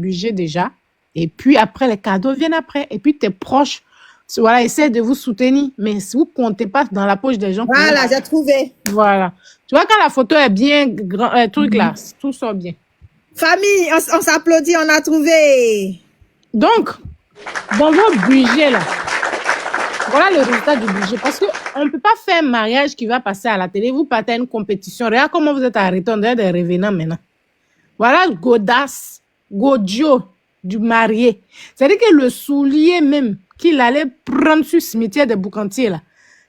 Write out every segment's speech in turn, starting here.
budget déjà. Et puis après, les cadeaux viennent après. Et puis tes proches, voilà, essaient de vous soutenir. Mais si vous ne comptez pas dans la poche des gens. Voilà, j'ai trouvé. Voilà. Tu vois, quand la photo est bien, truc là, tout sort bien. Famille, on s'applaudit, on a trouvé. Donc, dans votre budget là, voilà le résultat du budget. Parce qu'on ne peut pas faire un mariage qui va passer à la télé. Vous partez à une compétition. Regarde comment vous êtes arrêtés. On dirait des revenants maintenant. Voilà godasse, godio du marié. C'est-à-dire que le soulier même qu'il allait prendre sur le cimetière des Boucantiers là,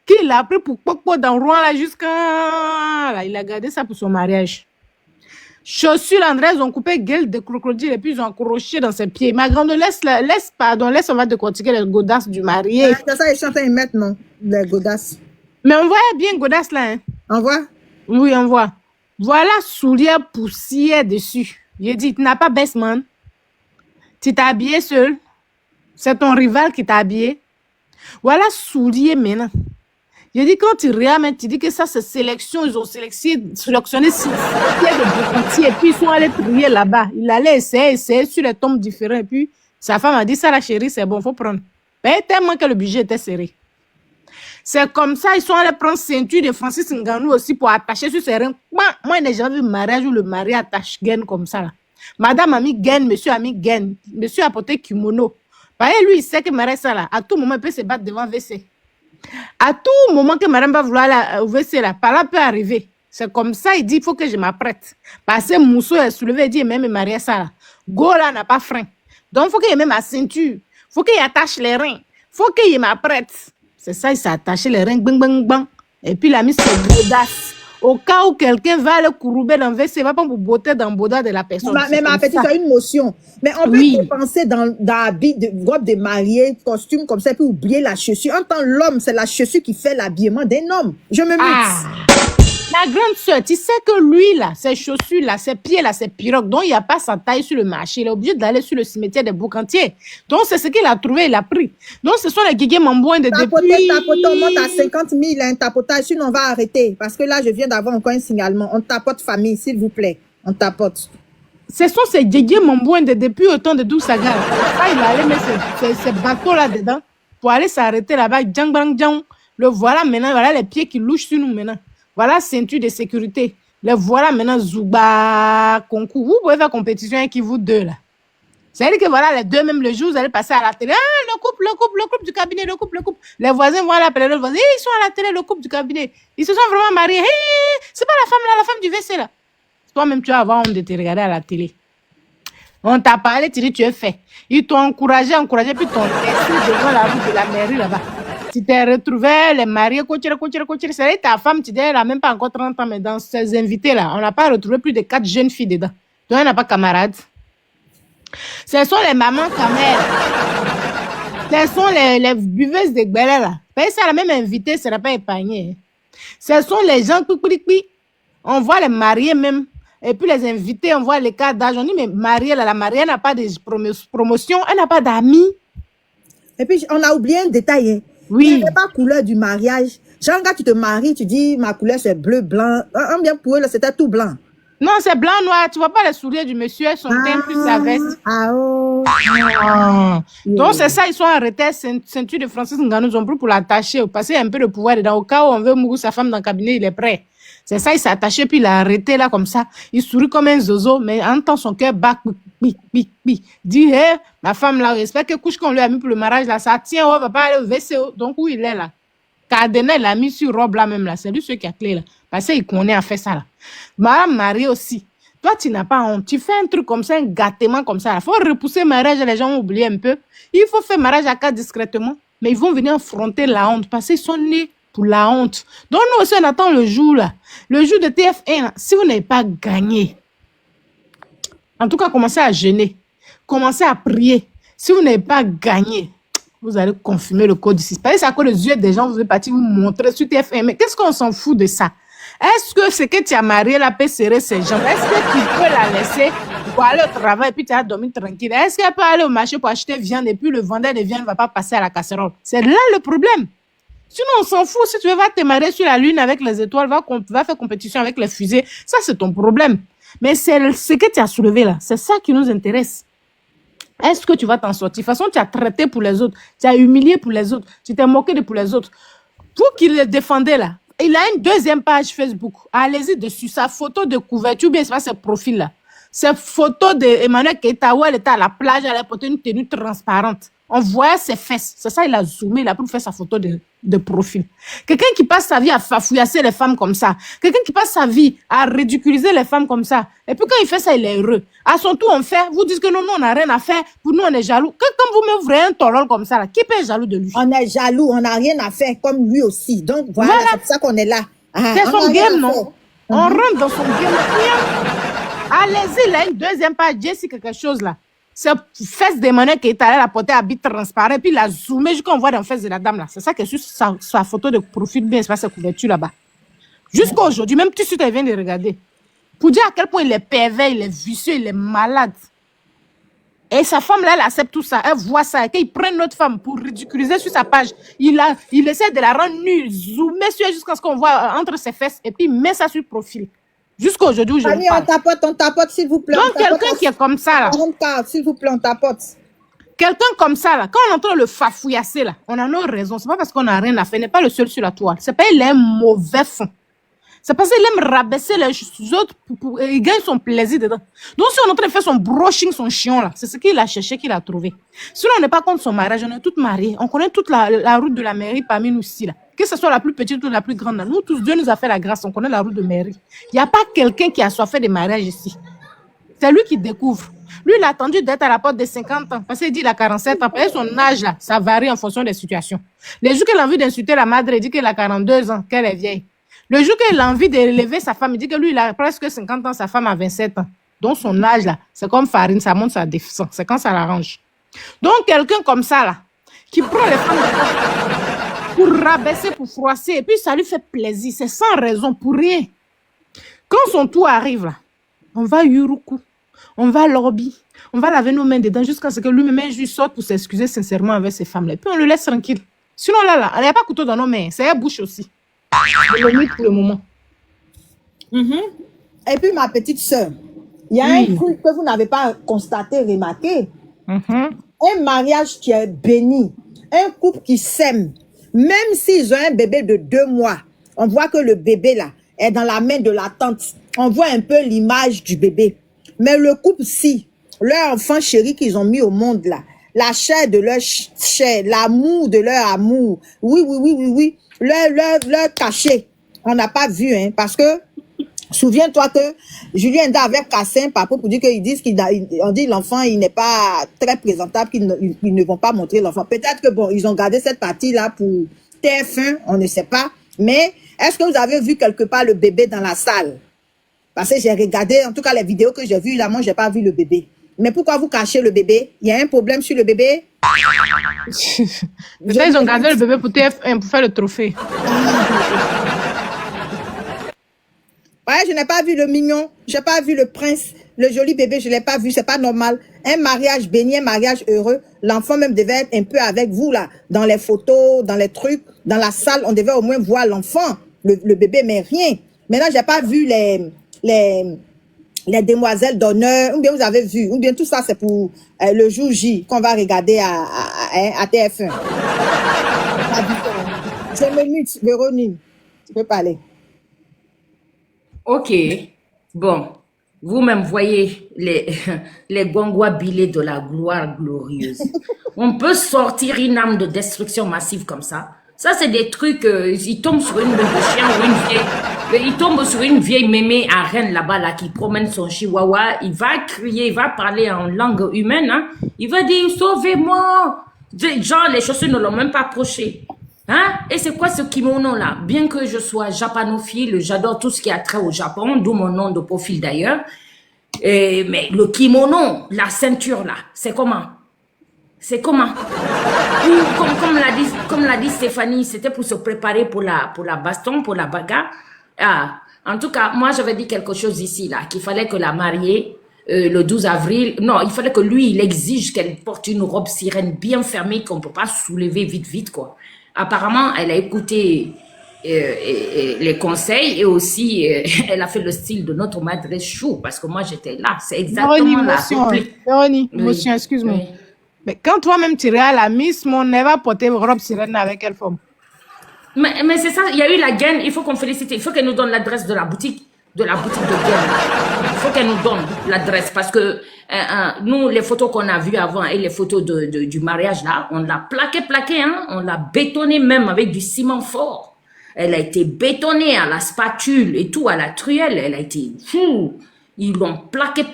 qu'il a pris pour Pokpo dans Rouen là jusqu'à... Là, il a gardé ça pour son mariage. Chaussures, André, ils ont coupé gueule de crocodile et puis ils ont accroché dans ses pieds. Ma grande, laisse, on va décortiquer les godasses du marié. C'est ça, ils sont en train de mettre, non, les godasses. Mais on voit bien godasses là. Hein. On voit? Oui, on voit. Voilà soulier poussière dessus. Il dit, tu n'as pas baisse, man. Tu t'es habillé seul. C'est ton rival qui t'a habillé. Voilà soulier maintenant. Je dis, quand tu regardes, tu dis que ça, c'est sélection. Ils ont sélectionné 6 pieds de Boucantier. Et puis, ils sont allés trier là-bas. Il allait essayer sur les tombes différents. Et puis, sa femme a dit, ça, la chérie, c'est bon, il faut prendre. Mais tellement que le budget était serré. C'est comme ça, ils sont allés prendre ceinture de Francis Ngannou aussi pour attacher sur ses reins. Moi, je n'ai jamais vu mariage où le mari attache gaine comme ça. Là. Madame a mis gaine, monsieur a mis gaine. Monsieur a porté kimono. Parce que lui, il sait que mariage ça là, à tout moment, il peut se battre devant WC. À tout moment que madame va vouloir la WC là, par là peut arriver. C'est comme ça, il dit, il faut que je m'apprête. Parce que Mousso est soulevé, il dit, même marié ça là. Go là n'a pas frein. Donc, il faut qu'il ait même ma ceinture. Il faut qu'il attache les reins. Il faut qu'il m'apprête. C'est ça, il s'est attaché les reins, bang, bang, bang. Et puis, il a mis ses godasses. Au cas où quelqu'un va le courouber dans le WC, il va pas pour botter dans le boda de la personne. Mais ma petite, tu as une motion. Mais on peut penser dans l'habit de robe de mariée, costume comme ça, puis oublier la chaussure. En tant l'homme, c'est la chaussure qui fait l'habillement d'un homme. Je me mute. Ma grande soeur, tu sais que lui, là, ses chaussures, là, ses pieds, là, ses pirogues, donc il n'y a pas sa taille sur le marché. Il est obligé d'aller sur le cimetière des Boucantiers. Donc, c'est ce qu'il a trouvé, il a pris. Donc, ce sont les guiguets mambouins de depuis... Tapoter, on monte à 50 000, un tapotage, sinon on va arrêter. Parce que là, je viens d'avoir encore un signalement. On tapote famille, s'il vous plaît. On tapote. Ce sont ces guiguets mambouins de depuis autant de Dousaga. Ça, il allait mettre ces bateaux là-dedans pour aller s'arrêter là-bas. Djang, bang, djang. Le voilà maintenant, voilà les pieds qui louchent sur nous maintenant. Voilà ceinture de sécurité. Les voilà maintenant Zouba, concours. Vous pouvez faire compétition avec vous deux là. C'est-à-dire que voilà les deux, même le jour, vous allez passer à la télé. Ah, le couple du cabinet, le couple. Les voisins vont l'appeler le voisin. Ils sont à la télé, le couple du cabinet. Ils se sont vraiment mariés. Hey, c'est pas la femme là, la femme du WC là. Toi-même, tu vas avoir honte de te regarder à la télé. On t'a parlé, tu dis tu es fait. Ils t'ont encouragé, puis t'ont laissé devant la route de la mairie là-bas. Tu t'es retrouvé, les mariés, c'est ta femme, tu dis, elle n'a même pas encore 30 ans, mais dans ces invités-là, on n'a pas retrouvé plus de 4 jeunes filles dedans. Donc, elle n'a pas camarade. Ce sont les mamans camères. Ce sont les buveuses de gbélé, là. Ça, la même invité, ça n'a pas épargné. Ce sont les gens, on voit les mariés même. Et puis les invités, on voit les cas d'âge. On dit, mais mariée, là, la mariée, elle n'a pas de promotion, elle n'a pas d'amis. Et puis, on a oublié un détail, hein. Oui. Il n'y avait pas couleur du mariage. Genre, quand tu te maries, tu dis, ma couleur, c'est bleu, blanc. Un bien pour eux, c'était tout blanc. Non, c'est blanc, noir. Tu vois pas les souliers du monsieur, son teint plus sa veste. Donc, c'est ça, ils sont arrêtés. Ceinture de Francis Ngannou, ils ont pris pour l'attacher, passer un peu de pouvoir dedans. Au cas où on veut mourir sa femme dans le cabinet, il est prêt. C'est ça, il s'est attaché, puis il a arrêté là, comme ça. Il sourit comme un zozo, mais en temps, son cœur bat, dit, hé, ma femme là, j'espère que couche qu'on lui a mis pour le mariage là, ça tient, on va pas aller au WC. Donc, où il est là? Cardinal, il a mis sur robe là même là. C'est lui, celui qui a clé là. Parce qu'il connaît à faire ça là. Madame Marie aussi. Toi, tu n'as pas honte. Tu fais un truc comme ça, un gâtement comme ça. Il faut repousser le mariage, les gens ont oublié un peu. Il faut faire mariage à cas discrètement. Mais ils vont venir affronter la honte parce qu'ils sont nés pour la honte. Donc, nous aussi, on attend le jour là. Le jour de TF1 là. Si vous n'avez pas gagné, en tout cas, commencez à jeûner. Commencez à prier. Si vous n'avez pas gagné, vous allez confirmer le code ici. Parce que c'est à cause des yeux des gens, vous allez partir vous montrer sur TF1. Mais qu'est-ce qu'on s'en fout de ça? Est-ce que ce que tu as marié là peut serrer ses jambes? Est-ce que tu peux la laisser pour aller au travail et puis tu as dormi tranquille? Est-ce qu'elle peut aller au marché pour acheter viande et puis le vendeur de viande ne va pas passer à la casserole? C'est là le problème. Sinon, on s'en fout. Si tu veux, va te marier sur la lune avec les étoiles, va faire compétition avec les fusées. Ça, c'est ton problème. Mais c'est ce que tu as soulevé là. C'est ça qui nous intéresse. Est-ce que tu vas t'en sortir? De toute façon, tu as traité pour les autres, tu as humilié pour les autres, tu t'es moqué pour les autres. Pour qu'il le défendait là, il a une deuxième page Facebook. Allez-y dessus, sa photo de couverture, bien c'est pas ce profil là. Cette photo d'Emmanuel Keita où elle était à la plage, elle a porté une tenue transparente. On voyait ses fesses. C'est ça, il a zoomé, il a pu faire sa photo de profil. Quelqu'un qui passe sa vie à fafouillasser les femmes comme ça. Quelqu'un qui passe sa vie à ridiculiser les femmes comme ça. Et puis quand il fait ça, il est heureux. À son tour, on fait, vous dites que non, nous, on n'a rien à faire. Pour nous, on est jaloux. Quand vous me voyez un tolol comme ça, là, qui peut être jaloux de lui? On est jaloux, on n'a rien à faire comme lui aussi. Donc voilà, c'est pour ça qu'on est là. C'est son game, non? On rentre dans son game. Allez-y, là, une deuxième page, Jessie, quelque chose là. C'est fesses d'Emmanuel qui est allé la porter à bite transparent, puis il a zoomé jusqu'on voit dans les fesses de la dame là. C'est ça que sur sa photo de profil, bien, c'est pas sa couverture là-bas. Jusqu'à aujourd'hui, même tout de suite, elle vient de regarder. Pour dire à quel point il est pervers, il est vicieux, il est malade. Et sa femme là, elle accepte tout ça, elle voit ça, et qu'il prend notre femme pour ridiculiser sur sa page. Il essaie de la rendre nue, zoomer sur elle jusqu'à ce qu'on voit entre ses fesses, et puis il met ça sur le profil. Jusqu'à aujourd'hui où je vous parle. On tapote, s'il vous plaît. Donc, quelqu'un qui est comme ça, là. S'il vous plaît, on tapote. Quelqu'un comme ça, là, quand on entend le fafouillasser, là, on a nos raisons. C'est pas parce qu'on n'a rien à faire. Il n'est pas le seul sur la toile. C'est pas qu'il a un mauvais fond. C'est parce qu'il aime rabaisser les autres il gagne son plaisir dedans. Donc, si on est en train de faire son brushing, son chion, là, c'est ce qu'il a cherché, qu'il a trouvé. Sinon, on n'est pas contre son mariage. On est toutes mariées. On connaît toute la route de la mairie parmi nous ici, là. Que ce soit la plus petite ou la plus grande, là. Nous tous, Dieu nous a fait la grâce. On connaît la route de mairie. Il n'y a pas quelqu'un qui a soifé de mariage ici. C'est lui qui découvre. Lui, il a attendu d'être à la porte de 50 ans. Parce qu'il dit qu'il a 47 ans. Parce que son âge, là, ça varie en fonction des situations. Les jours qu'il a envie d'insulter la madre, il dit qu'il a 42 ans, qu'elle est vieille. Le jour qu'il a envie d'élever sa femme, il dit que lui, il a presque 50 ans, sa femme a 27 ans. Donc, son âge, là, c'est comme farine, ça monte sa déficience. C'est quand ça l'arrange. Donc, quelqu'un comme ça, là, qui prend les femmes pour rabaisser, pour froisser, et puis ça lui fait plaisir. C'est sans raison, pour rien. Quand son tour arrive, là, on va Yuruku, on va lobby, on va laver nos mains dedans jusqu'à ce que lui-même juste sorte pour s'excuser sincèrement avec ces femmes-là. Et puis, on le laisse tranquille. Sinon, là, il n'y a pas couteau dans nos mains. C'est la bouche aussi. Je le mets pour le moment. Et puis, ma petite soeur, il y a un truc que vous n'avez pas constaté, remarqué. Un mariage qui est béni, un couple qui s'aime, même s'ils ont un bébé de 2 mois, on voit que le bébé là est dans la main de la tante. On voit un peu l'image du bébé. Mais le couple, si, leur enfant chéri qu'ils ont mis au monde là, la chair de leur chair, l'amour de leur amour, oui, leur cachet, on n'a pas vu, hein, parce que souviens-toi que Julien Nda avait cassé un papa pour dire qu'ils disent on dit l'enfant il n'est pas très présentable, qu'ils ne vont pas montrer l'enfant. Peut-être que bon, ils ont gardé cette partie-là pour TF1, on ne sait pas. Mais est-ce que vous avez vu quelque part le bébé dans la salle? Parce que j'ai regardé, en tout cas les vidéos que j'ai vues, là, moi j'ai pas vu le bébé. Mais pourquoi vous cachez le bébé? Il y a un problème sur le bébé? Peut-être ils ont gardé le bébé pour TF1 pour faire le trophée. Ouais, je n'ai pas vu le mignon, je n'ai pas vu le prince, le joli bébé, je ne l'ai pas vu, c'est pas normal. Un mariage béni, un mariage heureux, l'enfant même devait être un peu avec vous là, dans les photos, dans les trucs, dans la salle, on devait au moins voir l'enfant, le bébé, mais rien. Maintenant, j'ai pas vu les demoiselles d'honneur, ou bien vous avez vu, ou bien tout ça c'est pour le jour J qu'on va regarder à TF1. Je me mute, Véronique, tu peux parler. Ok, bon, vous-même voyez les gongois bilés de la gloire glorieuse. On peut sortir une âme de destruction massive comme ça. Ça, c'est des trucs, ils tombent sur une chien ou une vieille, ils tombent sur une vieille mémé à Rennes là-bas, là, qui promène son chihuahua, il va crier, il va parler en langue humaine, hein. Il va dire, sauvez-moi! Genre, les chaussures ne l'ont même pas approché. Hein? Et c'est quoi ce kimono là? Bien que je sois japanophile, j'adore tout ce qui a trait au Japon, d'où mon nom de profil d'ailleurs. Mais le kimono, la ceinture là, c'est comment? C'est comment? Ou comme l'a dit Stéphanie, c'était pour se préparer pour la baston, pour la bagarre. Ah, en tout cas, moi j'avais dit quelque chose ici là, qu'il fallait que la mariée le 12 avril, non, il fallait que lui, il exige qu'elle porte une robe sirène bien fermée qu'on ne peut pas soulever vite quoi. Apparemment, elle a écouté et les conseils et aussi elle a fait le style de notre madre chou parce que moi j'étais là. C'est exactement la réplique. Véronique, Oui, motion, excuse-moi. oui. Mais quand toi-même tu irais à la Miss, mon va porter robe sirène avec quelle forme? Mais c'est ça, il y a eu la gaine, il faut qu'on félicite, il faut qu'elle nous donne l'adresse de la boutique de gaine. Il faut qu'elle nous donne l'adresse parce que nous, les photos qu'on a vues avant et les photos du mariage là, on l'a plaqué, hein, on l'a bétonné même avec du ciment fort. Elle a été bétonnée à la spatule et tout, à la truelle, elle a été fou. Ils l'ont plaqué,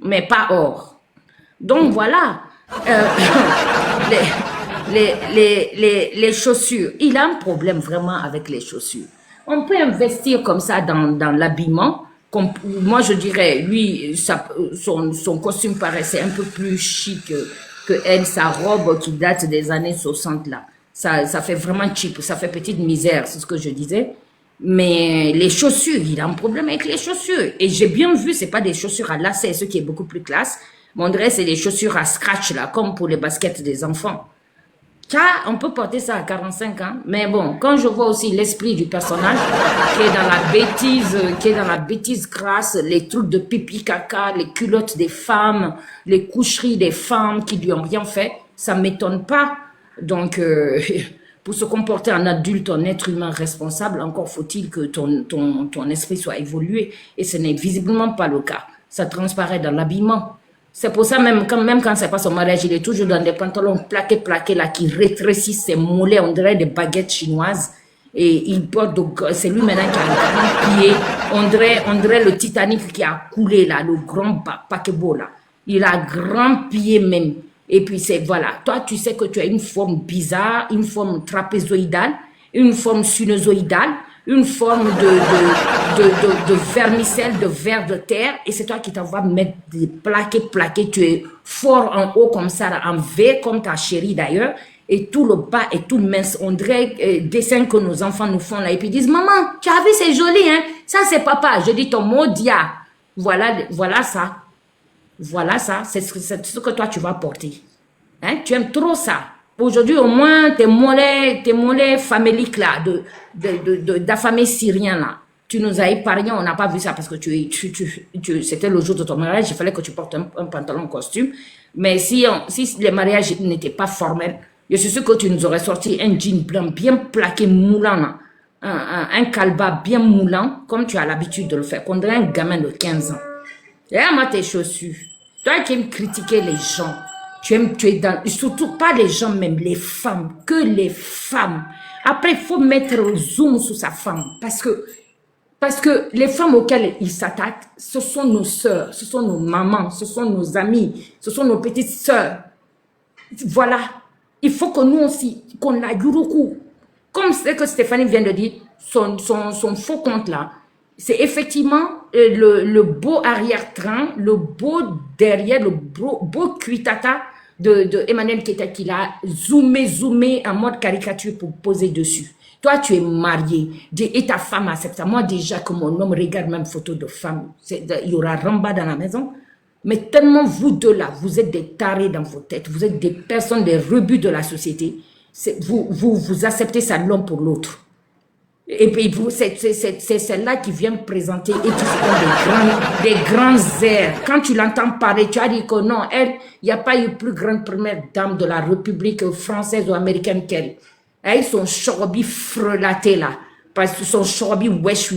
mais pas or. Donc voilà. Les chaussures. Il a un problème vraiment avec les chaussures. On peut investir comme ça dans l'habillement. Moi, je dirais, lui, son costume paraissait un peu plus chic que elle, sa robe qui date des années 60 là. Ça fait vraiment cheap, ça fait petite misère, c'est ce que je disais. Mais les chaussures, il a un problème avec les chaussures. Et j'ai bien vu, c'est pas des chaussures à lacets, ce qui est beaucoup plus classe. Mon dirait, c'est des chaussures à scratch là, comme pour les baskets des enfants. On peut porter ça à 45 ans, mais bon, quand je vois aussi l'esprit du personnage qui est dans la bêtise crasse, les trucs de pipi caca, les culottes des femmes, les coucheries des femmes qui lui ont rien fait, ça m'étonne pas. Donc, pour se comporter en adulte, en être humain responsable, encore faut-il que ton esprit soit évolué, et ce n'est visiblement pas le cas. Ça transparaît dans l'habillement. C'est pour ça, même quand c'est pas son mariage, il est toujours dans des pantalons plaqués là, qui rétrécissent ses mollets, on dirait des baguettes chinoises. Et il porte, c'est lui maintenant qui a un grand pied. On dirait le Titanic qui a coulé là, le grand paquebot là. Il a grand pied même. Et puis voilà. Toi, tu sais que tu as une forme bizarre, une forme trapézoïdale, une forme sinusoïdale, une forme de vermicelle, de ver de terre, et c'est toi qui t'envoies mettre des plaqués, tu es fort en haut comme ça, en V, comme ta chérie d'ailleurs, et tout le bas est tout mince, on dirait dessin que nos enfants nous font là, et puis ils disent, maman, tu as vu, c'est joli, hein, ça c'est papa, je dis ton mot dia, voilà ça, c'est ce que toi tu vas porter, hein, tu aimes trop ça. Aujourd'hui, au moins, tes mollets faméliques là, d'affamés syriens là, tu nous as épargné, on n'a pas vu ça parce que c'était le jour de ton mariage, il fallait que tu portes un pantalon costume. Mais si les mariages n'étaient pas formels, je suis sûr que tu nous aurais sorti un jean blanc bien plaqué, moulant là, un calba bien moulant, comme tu as l'habitude de le faire, qu'on dirait un gamin de 15 ans. Regarde-moi tes chaussures. Toi qui aimes critiquer les gens, tu es dans, surtout pas les gens même, les femmes, que les femmes. Après, il faut mettre le zoom sur sa femme, parce que les femmes auxquelles il s'attaque, ce sont nos sœurs, ce sont nos mamans, ce sont nos amies, ce sont nos petites sœurs. Voilà. Il faut que nous aussi, qu'on a du recours. Comme c'est que Stéphanie vient de dire, son faux compte là, c'est effectivement le beau arrière-train, le beau derrière, le beau cuitata de Emmanuel Keta qu'il a zoomé en mode caricature pour poser dessus. Toi, tu es marié et ta femme accepte ça. Moi, déjà, que mon homme regarde même photo de femme, il y aura Ramba dans la maison. Mais tellement vous deux là, vous êtes des tarés dans vos têtes, vous êtes des personnes, des rebuts de la société. Vous acceptez ça l'un pour l'autre. Et puis, c'est celle-là qui vient présenter et qui se des grands airs. Quand tu l'entends parler, tu as dit que non, elle, il n'y a pas eu plus grande première dame de la République française ou américaine qu'elle. Avec son chorobi frelaté là, parce que son chorobi wesh.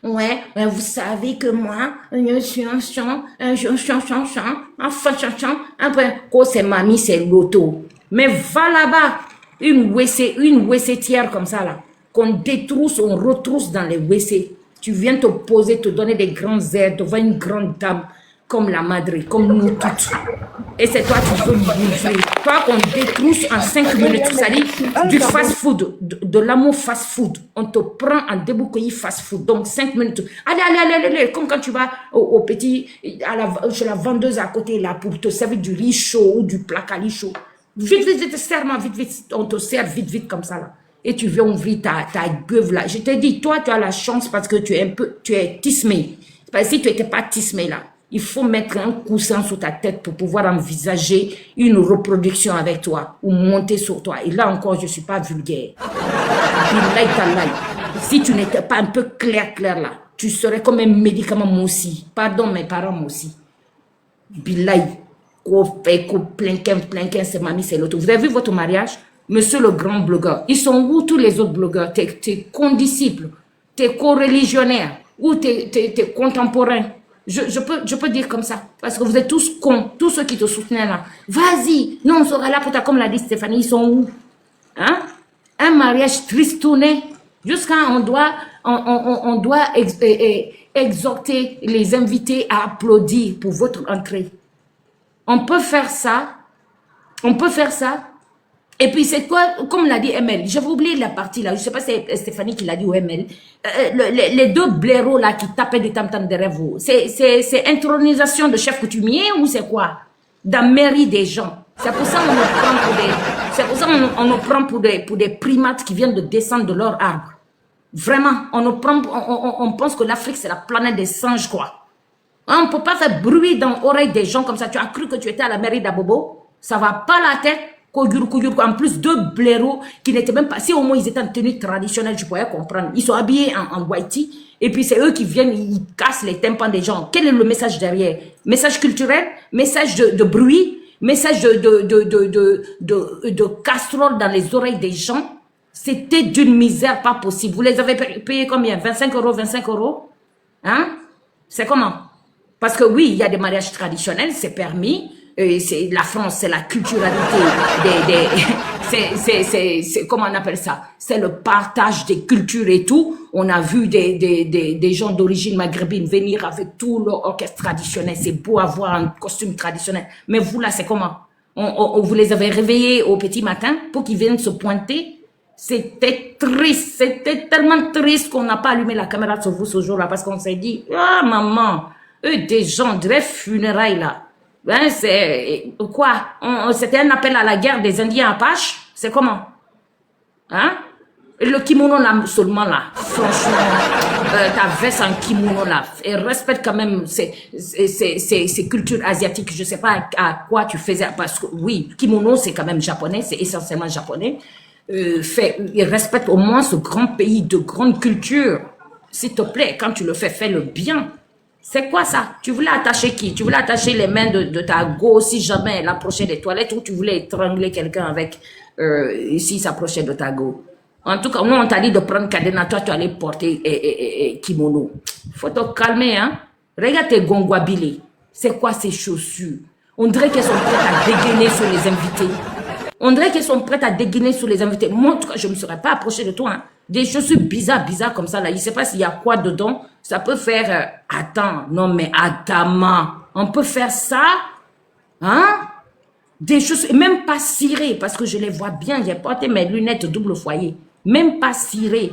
Ouais, vous savez que moi, je suis un chant, après, quand c'est mamie, c'est l'auto. Mais va là-bas, une WC-tière comme ça là. Qu'on détrousse, on retrousse dans les WC. Tu viens te poser, te donner des grands airs devant une grande dame comme la madre, comme nous toutes. Et c'est toi qui veux bouffer. Toi qu'on détrousse en 5 minutes, ça dit du fast-food, de l'amour fast-food. On te prend en déboucouillis fast-food. Donc 5 minutes. Allez, comme quand tu vas au petit, chez la vendeuse à côté là pour te servir du riz chaud ou du placali chaud. Vite, serre-moi, vite. On te sert vite comme ça là. Et tu viens ouvrir ta gueule là. Je te dis, toi, tu as la chance parce que tu es tismé. Parce que si tu n'étais pas tismé là, il faut mettre un coussin sur ta tête pour pouvoir envisager une reproduction avec toi ou monter sur toi. Et là encore, je ne suis pas vulgaire. Billahi tallahi. Si tu n'étais pas un peu clair là, tu serais comme un médicament moi aussi. Pardon, mes parents moi aussi. Billahi. Plein, c'est mamie, c'est l'autre. Vous avez vu votre mariage? Monsieur le grand blogueur. Ils sont où tous les autres blogueurs? Tes condisciples, tes co-religionnaires ou tes contemporains? Je peux dire comme ça. Parce que vous êtes tous cons. Tous ceux qui te soutenaient là. Vas-y. Non, on sera là pour toi. Comme l'a dit Stéphanie, ils sont où? Hein? Un mariage tristouné. Jusqu'à on doit exhorter les invités à applaudir pour votre entrée. On peut faire ça. Et puis c'est quoi, comme l'a dit ML, j'avais oublié la partie là, je sais pas si c'est Stéphanie qui l'a dit ou ML, les deux blaireaux là qui tapaient des tam-tams derrière vous, c'est intronisation de chef coutumier ou c'est quoi? Dans mairie des gens. C'est pour ça qu'on nous prend pour des primates qui viennent de descendre de leur arbre. Vraiment, on pense que l'Afrique c'est la planète des singes quoi. On ne peut pas faire bruit dans l'oreille des gens comme ça. Tu as cru que tu étais à la mairie d'Abobo? Ça va pas la tête. En plus, deux blaireaux qui n'étaient même pas... Si au moins ils étaient en tenue traditionnelle, je pourrais comprendre. Ils sont habillés en whitey. Et puis c'est eux qui viennent, ils cassent les tympans des gens. Quel est le message derrière? Message culturel? Message de bruit? Message de casserole dans les oreilles des gens? C'était d'une misère pas possible. Vous les avez payé combien? 25 €? Hein? C'est comment? Parce que oui, il y a des mariages traditionnels, c'est permis. La France, c'est la culturalité c'est comment on appelle ça? C'est le partage des cultures et tout. On a vu des gens d'origine maghrébine venir avec tout leur orchestre traditionnel. C'est beau avoir un costume traditionnel. Mais vous là, c'est comment? Vous les avez réveillés au petit matin pour qu'ils viennent se pointer? C'était triste. C'était tellement triste qu'on n'a pas allumé la caméra sur vous ce jour-là parce qu'on s'est dit, ah maman, des gens, des funérailles là. Ben, c'est quoi? C'était un appel à la guerre des Indiens Apaches? C'est comment? Hein? Le kimono là, seulement là. Franchement, ta veste en kimono là. Et respecte quand même ces cultures asiatiques. Je sais pas à quoi tu faisais. Parce que oui, kimono c'est quand même japonais, c'est essentiellement japonais. Il respecte au moins ce grand pays de grande culture. S'il te plaît, quand tu le fais, fais-le bien. C'est quoi ça? Tu voulais attacher qui? Tu voulais attacher les mains de ta go si jamais elle approchait des toilettes ou tu voulais étrangler quelqu'un avec s'il s'approchait de ta go? En tout cas, nous on t'a dit de prendre cadenas, toi tu allais porter kimono. Faut te calmer, hein? Regarde tes gongwabilés. C'est quoi ces chaussures? On dirait qu'elles sont prêtes à dégainer sur les invités. On dirait qu'elles sont prêtes à dégainer sur les invités. Moi, en tout cas, je ne me serais pas approchée de toi. Hein. Des chaussures bizarres comme ça, là. Il ne sait pas s'il y a quoi dedans. Ça peut faire... attends, non mais Adama, on peut faire ça? Hein? Des chaussures, même pas cirées, parce que je les vois bien. J'ai porté mes lunettes double foyer. Même pas cirées.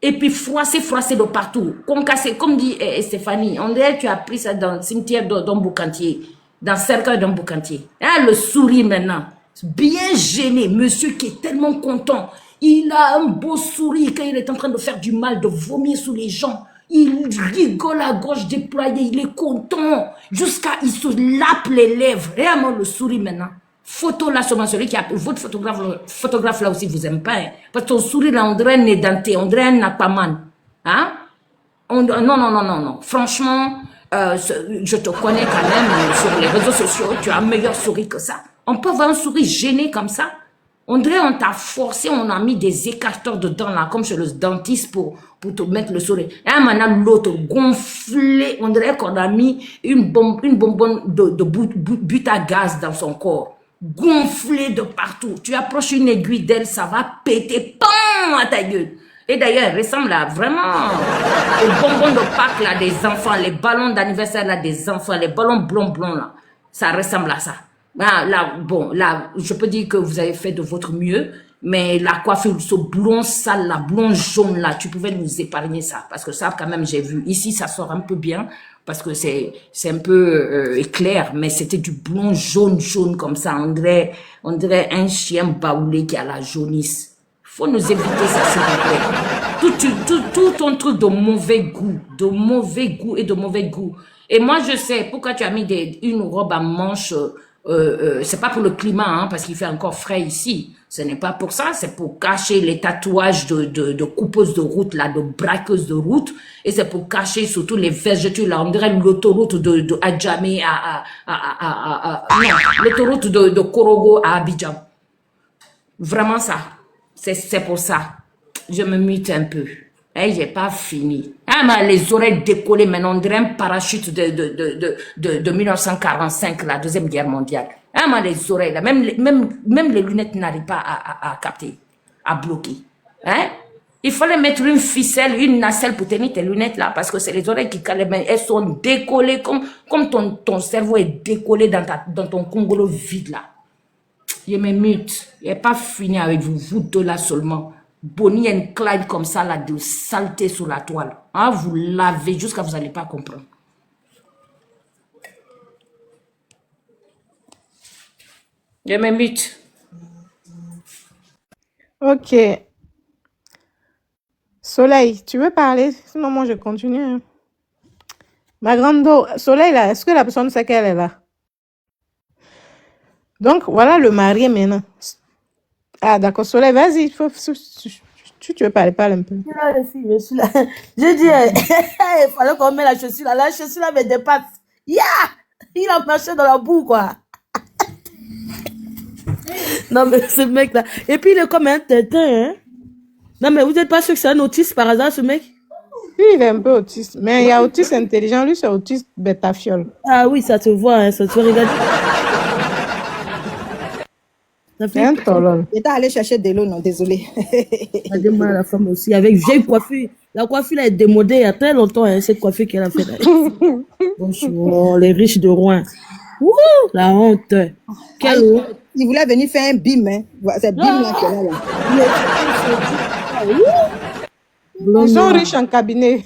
Et puis froissé de partout. Concassé, comme dit Stéphanie. On dirait que tu as pris ça dans le cimetière d'Omboucantier. Dans le cercueil d'Omboucantier. Ah, le sourire maintenant. Bien gêné, monsieur qui est tellement content. Il a un beau sourire quand il est en train de faire du mal, de vomir sur les gens. Il rigole à gauche déployée, il est content. Jusqu'à, il se lappe les lèvres. Réellement le sourire maintenant. Photo là, seulement celui qui a... Votre photographe là aussi vous aime pas. Hein? Parce que ton sourire là, on dirait un édenté, on dirait un aquaman. Hein? Non. Franchement, je te connais quand même sur les réseaux sociaux. Tu as un meilleur sourire que ça. On peut avoir un sourire gêné comme ça. On dirait on t'a forcé, on a mis des écarteurs dedans là, comme chez le dentiste pour te mettre le sourire. Et maintenant l'autre gonflé, on dirait qu'on a mis une bonbonne de but à gaz dans son corps. Gonflé de partout. Tu approches une aiguille d'elle, ça va péter, PAM à ta gueule. Et d'ailleurs, elle ressemble là vraiment aux bonbons de Pâques là des enfants, les ballons d'anniversaire là des enfants, les ballons blonds là. Ça ressemble à ça. Ah, là, je peux dire que vous avez fait de votre mieux, mais la coiffure, ce blond sale, la blond jaune là, tu pouvais nous épargner ça, parce que ça, quand même, j'ai vu. Ici, ça sort un peu bien, parce que c'est un peu clair, mais c'était du blond jaune comme ça. On dirait un chien baoulé qui a la jaunisse. Faut nous éviter ça, s'il vous plaît. tout ton truc de mauvais goût et de mauvais goût. Et moi, je sais pourquoi tu as mis une robe à manches. C'est pas pour le climat, hein, parce qu'il fait encore frais ici. Ce n'est pas pour ça, c'est pour cacher les tatouages de coupeuses de route, là, de braqueuses de route. Et c'est pour cacher surtout les vergetures, là. On dirait l'autoroute de Adjamé non, l'autoroute de Korogo à Abidjan. Vraiment ça. C'est pour ça. Je me mute un peu. Hey, j'ai pas fini. Ah, mais les oreilles décollées, maintenant, on dirait un parachute de 1945, la Deuxième Guerre mondiale. Ah, mais les oreilles, là, même les lunettes n'arrivent pas à capter, à bloquer. Hein? Il fallait mettre une ficelle, une nacelle pour tenir tes lunettes là, parce que c'est les oreilles qui calent, mais elles sont décollées, comme ton cerveau est décollé dans ton congolo vide là. Je me mute. Je n'ai pas fini avec vous deux là seulement. Bonnie and Clyde comme ça, là, de saleté sur la toile. Hein, vous lavez jusqu'à vous n'allez pas comprendre. Je me mute. Ok. Soleil, tu veux parler? Sinon, moi, je continue. Hein. Ma grande Soleil, là, est-ce que la personne sait qu'elle est là? Donc, voilà le marié maintenant. Ah, d'accord, Soleil, vas-y. Tu veux parler, parle un peu. Je suis là. Je dis, il fallait qu'on mette la chaussure là. La chaussure là me dépasse. Yeah! Il a marché dans la boue, quoi. Non, mais ce mec là. Et puis, il est comme un tétin, hein. Non, mais vous n'êtes pas sûr que c'est un autiste par hasard, ce mec? Oui, il est un peu autiste. Mais il y a autiste intelligent. Lui, c'est autiste bêta-fiole. Ah oui, ça te voit, hein. Ça te regarde. C'est un tolol. J'étais allé chercher de l'eau, non, désolé. Regardez-moi la femme aussi, avec vieille coiffure. La coiffure là est démodée il y a très longtemps, hein, cette coiffure qu'elle a faite. Bonjour, les riches de Rouen. Ouh, la honte. Quelle honte. Il voulait venir faire un bim, hein. C'est bim là qu'elle a là. Ils sont riches en cabinet.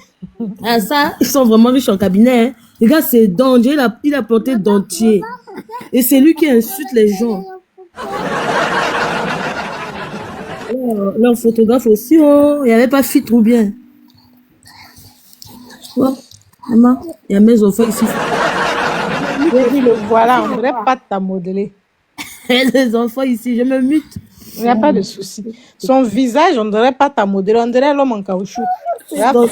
Ah, ça, ils sont vraiment riches en cabinet. Hein. Les gars, c'est dentier, il a porté dentier. Et c'est lui qui insulte les gens. Leur photographe aussi, oh, il n'y avait pas fit trop bien. Oh, maman, il y a mes enfants ici. Voilà, on ne devrait pas t'a modeler. Il y a des enfants ici, je me mute. Il n'y a pas de souci. Son visage, on ne devrait pas t'a modeler, on dirait l'homme en caoutchouc.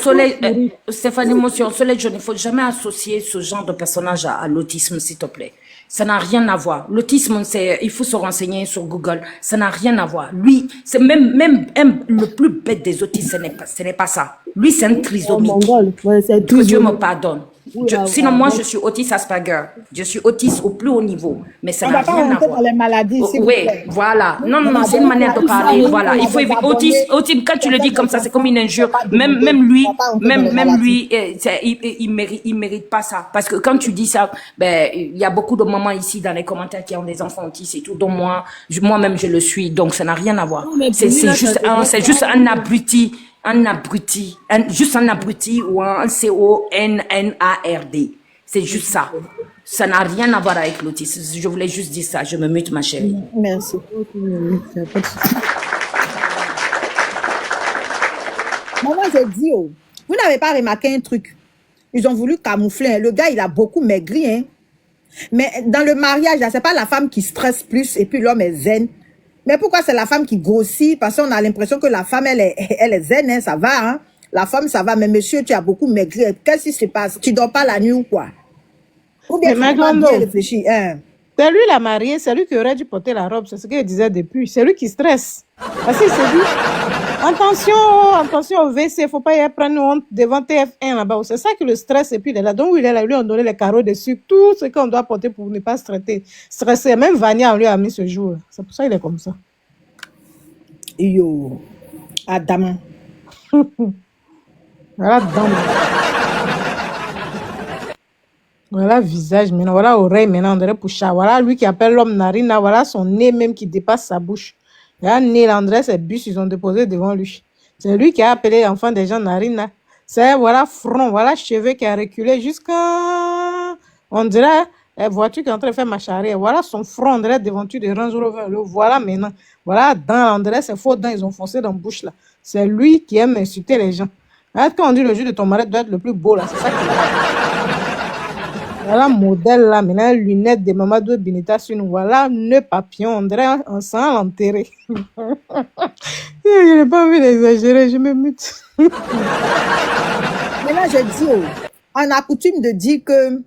Soleil, Stéphanie Motion, Soleil, il ne faut jamais associer ce genre de personnage à l'autisme, s'il te plaît. Ça n'a rien à voir. L'autisme, il faut se renseigner sur Google. Ça n'a rien à voir. Lui, c'est même le plus bête des autistes, ce n'est pas ça. Lui, c'est un trisomique. Ouais, Que Dieu me pardonne. Sinon, moi, je suis autiste Asperger. Je suis autiste au plus haut niveau. Mais ça n'a rien à voir. Dans les maladies, Oui, voilà. Non, c'est une manière de parler. Voilà. Il faut éviter. Autisme, quand tu le dis comme ça, c'est comme une injure. Même lui, il mérite pas ça. Parce que quand tu dis ça, ben, il y a beaucoup de mamans ici dans les commentaires qui ont des enfants autistes et tout, dont moi-même, je le suis. Donc, ça n'a rien à voir. C'est juste un abruti. Juste un abruti ou un CONNARD. C'est juste ça. Ça n'a rien à voir avec l'autisme. Je voulais juste dire ça. Je me mute, ma chérie. Merci. Maman, j'ai dit, oh, vous n'avez pas remarqué un truc. Ils ont voulu camoufler. Le gars, il a beaucoup maigri. Hein. Mais dans le mariage, c'est pas la femme qui stresse plus et puis l'homme est zen. Mais pourquoi c'est la femme qui grossit? Parce qu'on a l'impression que la femme, elle est zen, hein, ça va. Hein? La femme, ça va. Mais monsieur, tu as beaucoup maigri. Qu'est-ce qui se passe? Tu dors pas la nuit ou quoi? Ou bien tu n'as pas bien réfléchi. Hein? C'est lui la mariée, c'est lui qui aurait dû porter la robe. C'est ce qu'il disait depuis. C'est lui qui stresse. Parce qu'il s'est dit, attention au WC, il ne faut pas y prendre honte devant TF1 là-bas. C'est ça qui le stresse. Et puis il est là. Donc il est là, lui on donné les carreaux dessus. Tout ce qu'on doit porter pour ne pas stresser. Même Vania, on lui a mis ce jour. C'est pour ça qu'il est comme ça. Yo, Adam. Voilà, dame. Voilà visage maintenant, voilà oreille maintenant, on dirait Poucha. Voilà lui qui appelle l'homme narina, voilà son nez même qui dépasse sa bouche. Il y a un nez, André, ses bus, ils ont déposé devant lui. C'est lui qui a appelé l'enfant des gens narina. C'est voilà front, voilà cheveux qui a reculé jusqu'à, on dirait La voiture qui est en train de faire marche arrière. Voilà son front, on dirait devanture de Range Rover. Le voilà maintenant. Voilà dents, on dirait ses faux dents, ils ont foncé dans la bouche là. C'est lui qui aime insulter les gens. Arrête quand on dit le jour de ton mari doit être le plus beau là, c'est ça qui est. Voilà modèle là, maintenant lunettes de Mamadou Bineta sur nous. Voilà nœud papillon, on dirait un sang enterré. Je n'ai pas envie d'exagérer, je me mute. Mais là, je dis, on a coutume de dire que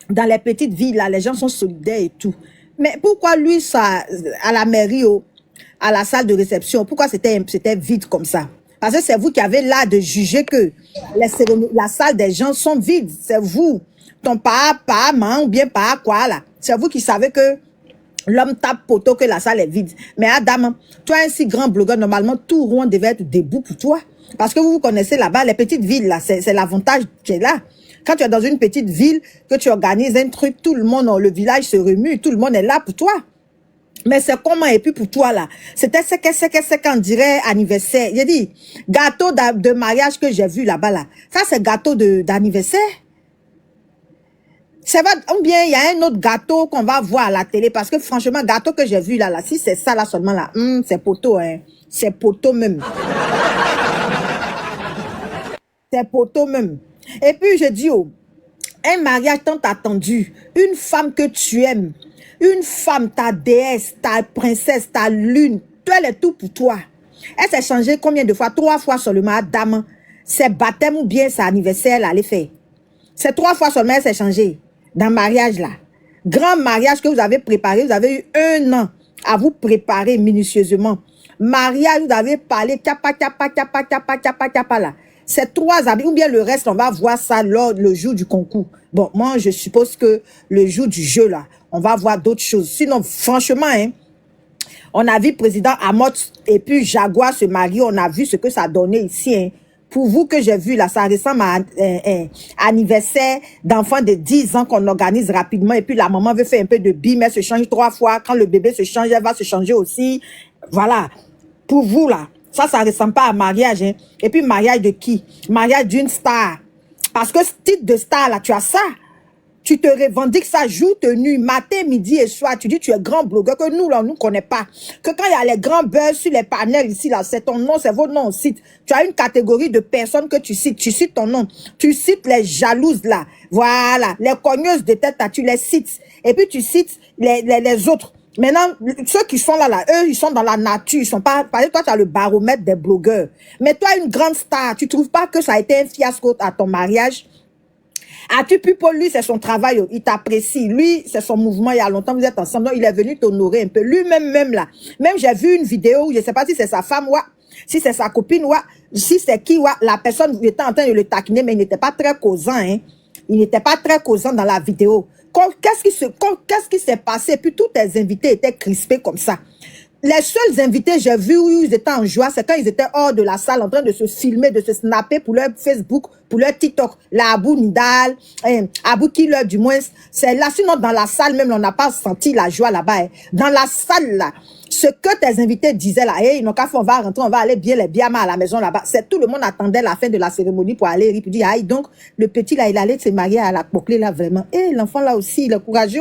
dans les petites villes, là, les gens sont solidaires et tout. Mais pourquoi lui, ça, à la mairie, à la salle de réception, pourquoi c'était vide comme ça? Parce que c'est vous qui avez l'art de juger que la salle des gens sont vides. C'est vous, ton pas main ou bien pas quoi là. C'est vous qui savez que l'homme tape poteau que la salle est vide. Mais Adam, toi, un si grand blogueur, normalement, tout Rouen devait être debout pour toi. Parce que vous connaissez là-bas, les petites villes, là, c'est l'avantage qui est là. Quand tu es dans une petite ville, que tu organises un truc, tout le monde, le village se remue, tout le monde est là pour toi. Mais c'est comment, et puis pour toi, là, c'était ce qu'on dirait anniversaire. J'ai dit, gâteau de mariage que j'ai vu là-bas, là. Ça, c'est gâteau d'anniversaire. C'est vrai, ou bien il y a un autre gâteau qu'on va voir à la télé, parce que franchement, gâteau que j'ai vu là, si c'est ça là seulement là, c'est poteau, hein. C'est poteau même. C'est poteau même. Et puis je dis, un mariage tant attendu, une femme que tu aimes, une femme, ta déesse, ta princesse, ta lune, elle est tout pour toi. Elle s'est changée combien de fois? 3 fois seulement, dame. C'est baptême ou bien c'est anniversaire, elle allait faire. C'est 3 fois seulement, elle s'est changée. Dans le mariage là. Grand mariage que vous avez préparé, vous avez eu 1 an à vous préparer minutieusement. Mariage, vous avez parlé, tchapa là. C'est 3 habits, ou bien le reste, on va voir ça lors le jour du concours. Bon, moi, je suppose que le jour du jeu, là, on va voir d'autres choses. Sinon, franchement, hein, on a vu président Amot et puis Jaguar se marier, on a vu ce que ça donnait ici, hein. Pour vous que j'ai vu là, ça ressemble à un anniversaire d'enfant de 10 ans qu'on organise rapidement et puis la maman veut faire un peu de bim, elle se change 3 fois. Quand le bébé se change, elle va se changer aussi. Voilà. Pour vous là, ça ressemble pas à mariage, hein. Et puis mariage de qui? Mariage d'une star. Parce que ce titre de star là, tu as ça. Tu te revendiques ça jour, tenue, matin, midi et soir. Tu dis tu es grand blogueur que nous, là, on ne connaît pas. Que quand il y a les grands buzz sur les panels ici, là, c'est ton nom, c'est votre nom, on cite. Tu as une catégorie de personnes que tu cites. Tu cites ton nom. Tu cites les jalouses, là. Voilà. Les cogneuses de tête, là, tu les cites. Et puis tu cites les autres. Maintenant, ceux qui sont là, eux, ils sont dans la nature. Ils sont pas, par exemple, toi, tu as le baromètre des blogueurs. Mais toi, une grande star, tu trouves pas que ça a été un fiasco à ton mariage? As-tu pu pour lui, c'est son travail, il t'apprécie. Lui, c'est son mouvement, il y a longtemps, vous êtes ensemble, donc il est venu t'honorer un peu. Lui-même, même là. Même j'ai vu une vidéo où je sais pas si c'est sa femme, si c'est sa copine, si c'est qui, la personne était en train de le taquiner, mais il n'était pas très causant, hein. Il n'était pas très causant dans la vidéo. Qu'est-ce qui s'est passé? Puis tous tes invités étaient crispés comme ça. Les seuls invités, j'ai vu où ils étaient en joie, c'est quand ils étaient hors de la salle en train de se filmer, de se snapper pour leur Facebook, pour leur TikTok. La Abou Nidal, Abou Killer du moins, c'est là. Sinon, dans la salle même, on n'a pas senti la joie là-bas. Hein. Dans la salle là, ce que tes invités disaient là, ils n'ont qu'à faire, on va rentrer, on va aller bien les biamas à la maison là-bas. C'est tout le monde attendait la fin de la cérémonie pour aller rire, puis dire, aïe, donc, le petit là, il allait se marier à la Poclé là, vraiment. Et l'enfant là aussi, il est courageux.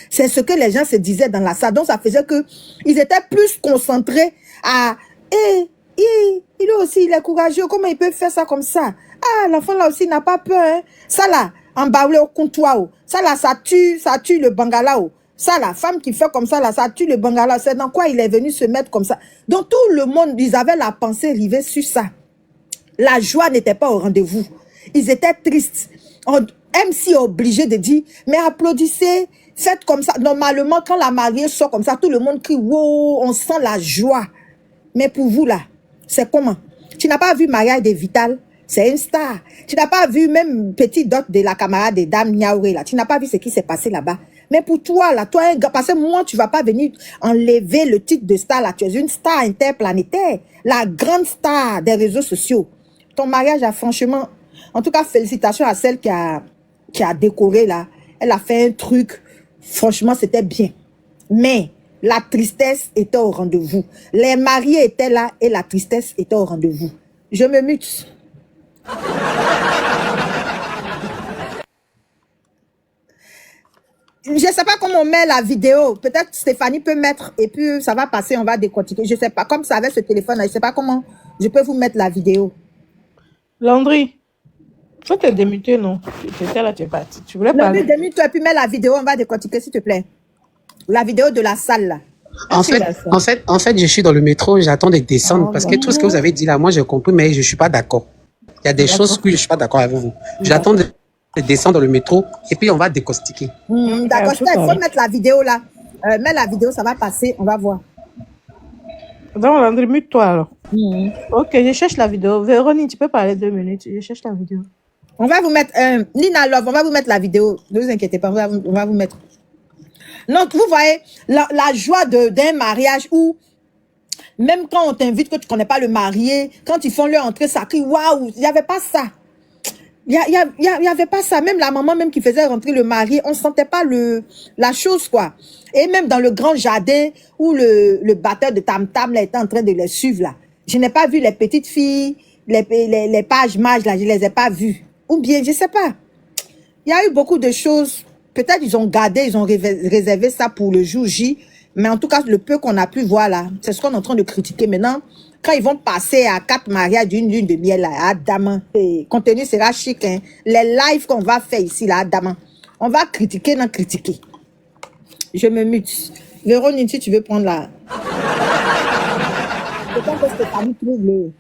C'est ce que les gens se disaient dans la salle. Donc, ça faisait que ils étaient plus concentrés à, il aussi, il est courageux. Comment il peut faire ça comme ça? Ah, l'enfant là aussi n'a pas peur, hein. Ça là, en baoulé au comptoir, ça là, ça tue le bangala. Ça, la femme qui fait comme ça, là, ça tue le bangala. C'est dans quoi il est venu se mettre comme ça. Donc, tout le monde, ils avaient la pensée rivée sur ça. La joie n'était pas au rendez-vous. Ils étaient tristes. MC est obligé de dire, mais applaudissez, faites comme ça. Normalement, quand la mariée sort comme ça, tout le monde crie, wow, on sent la joie. Mais pour vous, là, c'est comment? Tu n'as pas vu mariage de Vital? C'est une star. Tu n'as pas vu même petit dot de la camarade de Dame Niaouré, là. Tu n'as pas vu ce qui s'est passé là-bas. Mais pour toi, là, toi, parce que moi, tu vas pas venir enlever le titre de star, là. Tu es une star interplanétaire. La grande star des réseaux sociaux. Ton mariage a franchement, en tout cas, félicitations à celle qui a décoré, là. Elle a fait un truc. Franchement, c'était bien. Mais la tristesse était au rendez-vous. Les mariés étaient là et la tristesse était au rendez-vous. Je me mute. Je ne sais pas comment on met la vidéo. Peut-être Stéphanie peut mettre et puis ça va passer, on va décortiquer. Je ne sais pas, comme ça avec ce téléphone, je ne sais pas comment je peux vous mettre la vidéo. Landry, faut te démuter, non? Tu étais là, tu es parti. Tu voulais Landry, parler? démute-toi et puis mets la vidéo, on va décortiquer s'il te plaît. La vidéo de la salle là. En fait, je suis dans le métro, j'attends de descendre parce que tout ce que vous avez dit là, moi j'ai compris, mais je suis pas d'accord. Il y a des choses que je suis pas d'accord avec vous. J'attends de descendre dans le métro et puis on va décortiquer. D'accord, il faut mettre la vidéo là. Mets la vidéo, ça va passer, on va voir. Donc, Landry, mute-toi alors. Ok, je cherche la vidéo. Véronique, tu peux parler 2 minutes. Je cherche la vidéo. On va vous mettre, Nina Love, on va vous mettre la vidéo. Ne vous inquiétez pas, on va vous mettre. Donc, vous voyez, la joie d'un mariage où, même quand on t'invite, que tu ne connais pas le marié, quand ils font leur entrée, ça crie, waouh, il n'y avait pas ça. Il y avait pas ça. Même la maman même qui faisait rentrer le marié, on ne sentait pas la chose, quoi. Et même dans le grand jardin où le batteur de tam-tam là était en train de les suivre, là. Je n'ai pas vu les petites filles, les pages mages, là, je ne les ai pas vues. Ou bien, je ne sais pas. Il y a eu beaucoup de choses. Peut-être ils ont gardé, ils ont réservé ça pour le jour J. Mais en tout cas, le peu qu'on a pu voir là, c'est ce qu'on est en train de critiquer maintenant. Quand ils vont passer à 4 mariages d'une lune de miel, là, Adam, le contenu sera chic. Hein. Les lives qu'on va faire ici, là, Adam, on va critiquer, non critiquer. Je me mute. Véronique, si tu veux prendre la... C'est quand que Stéphanie trouve le...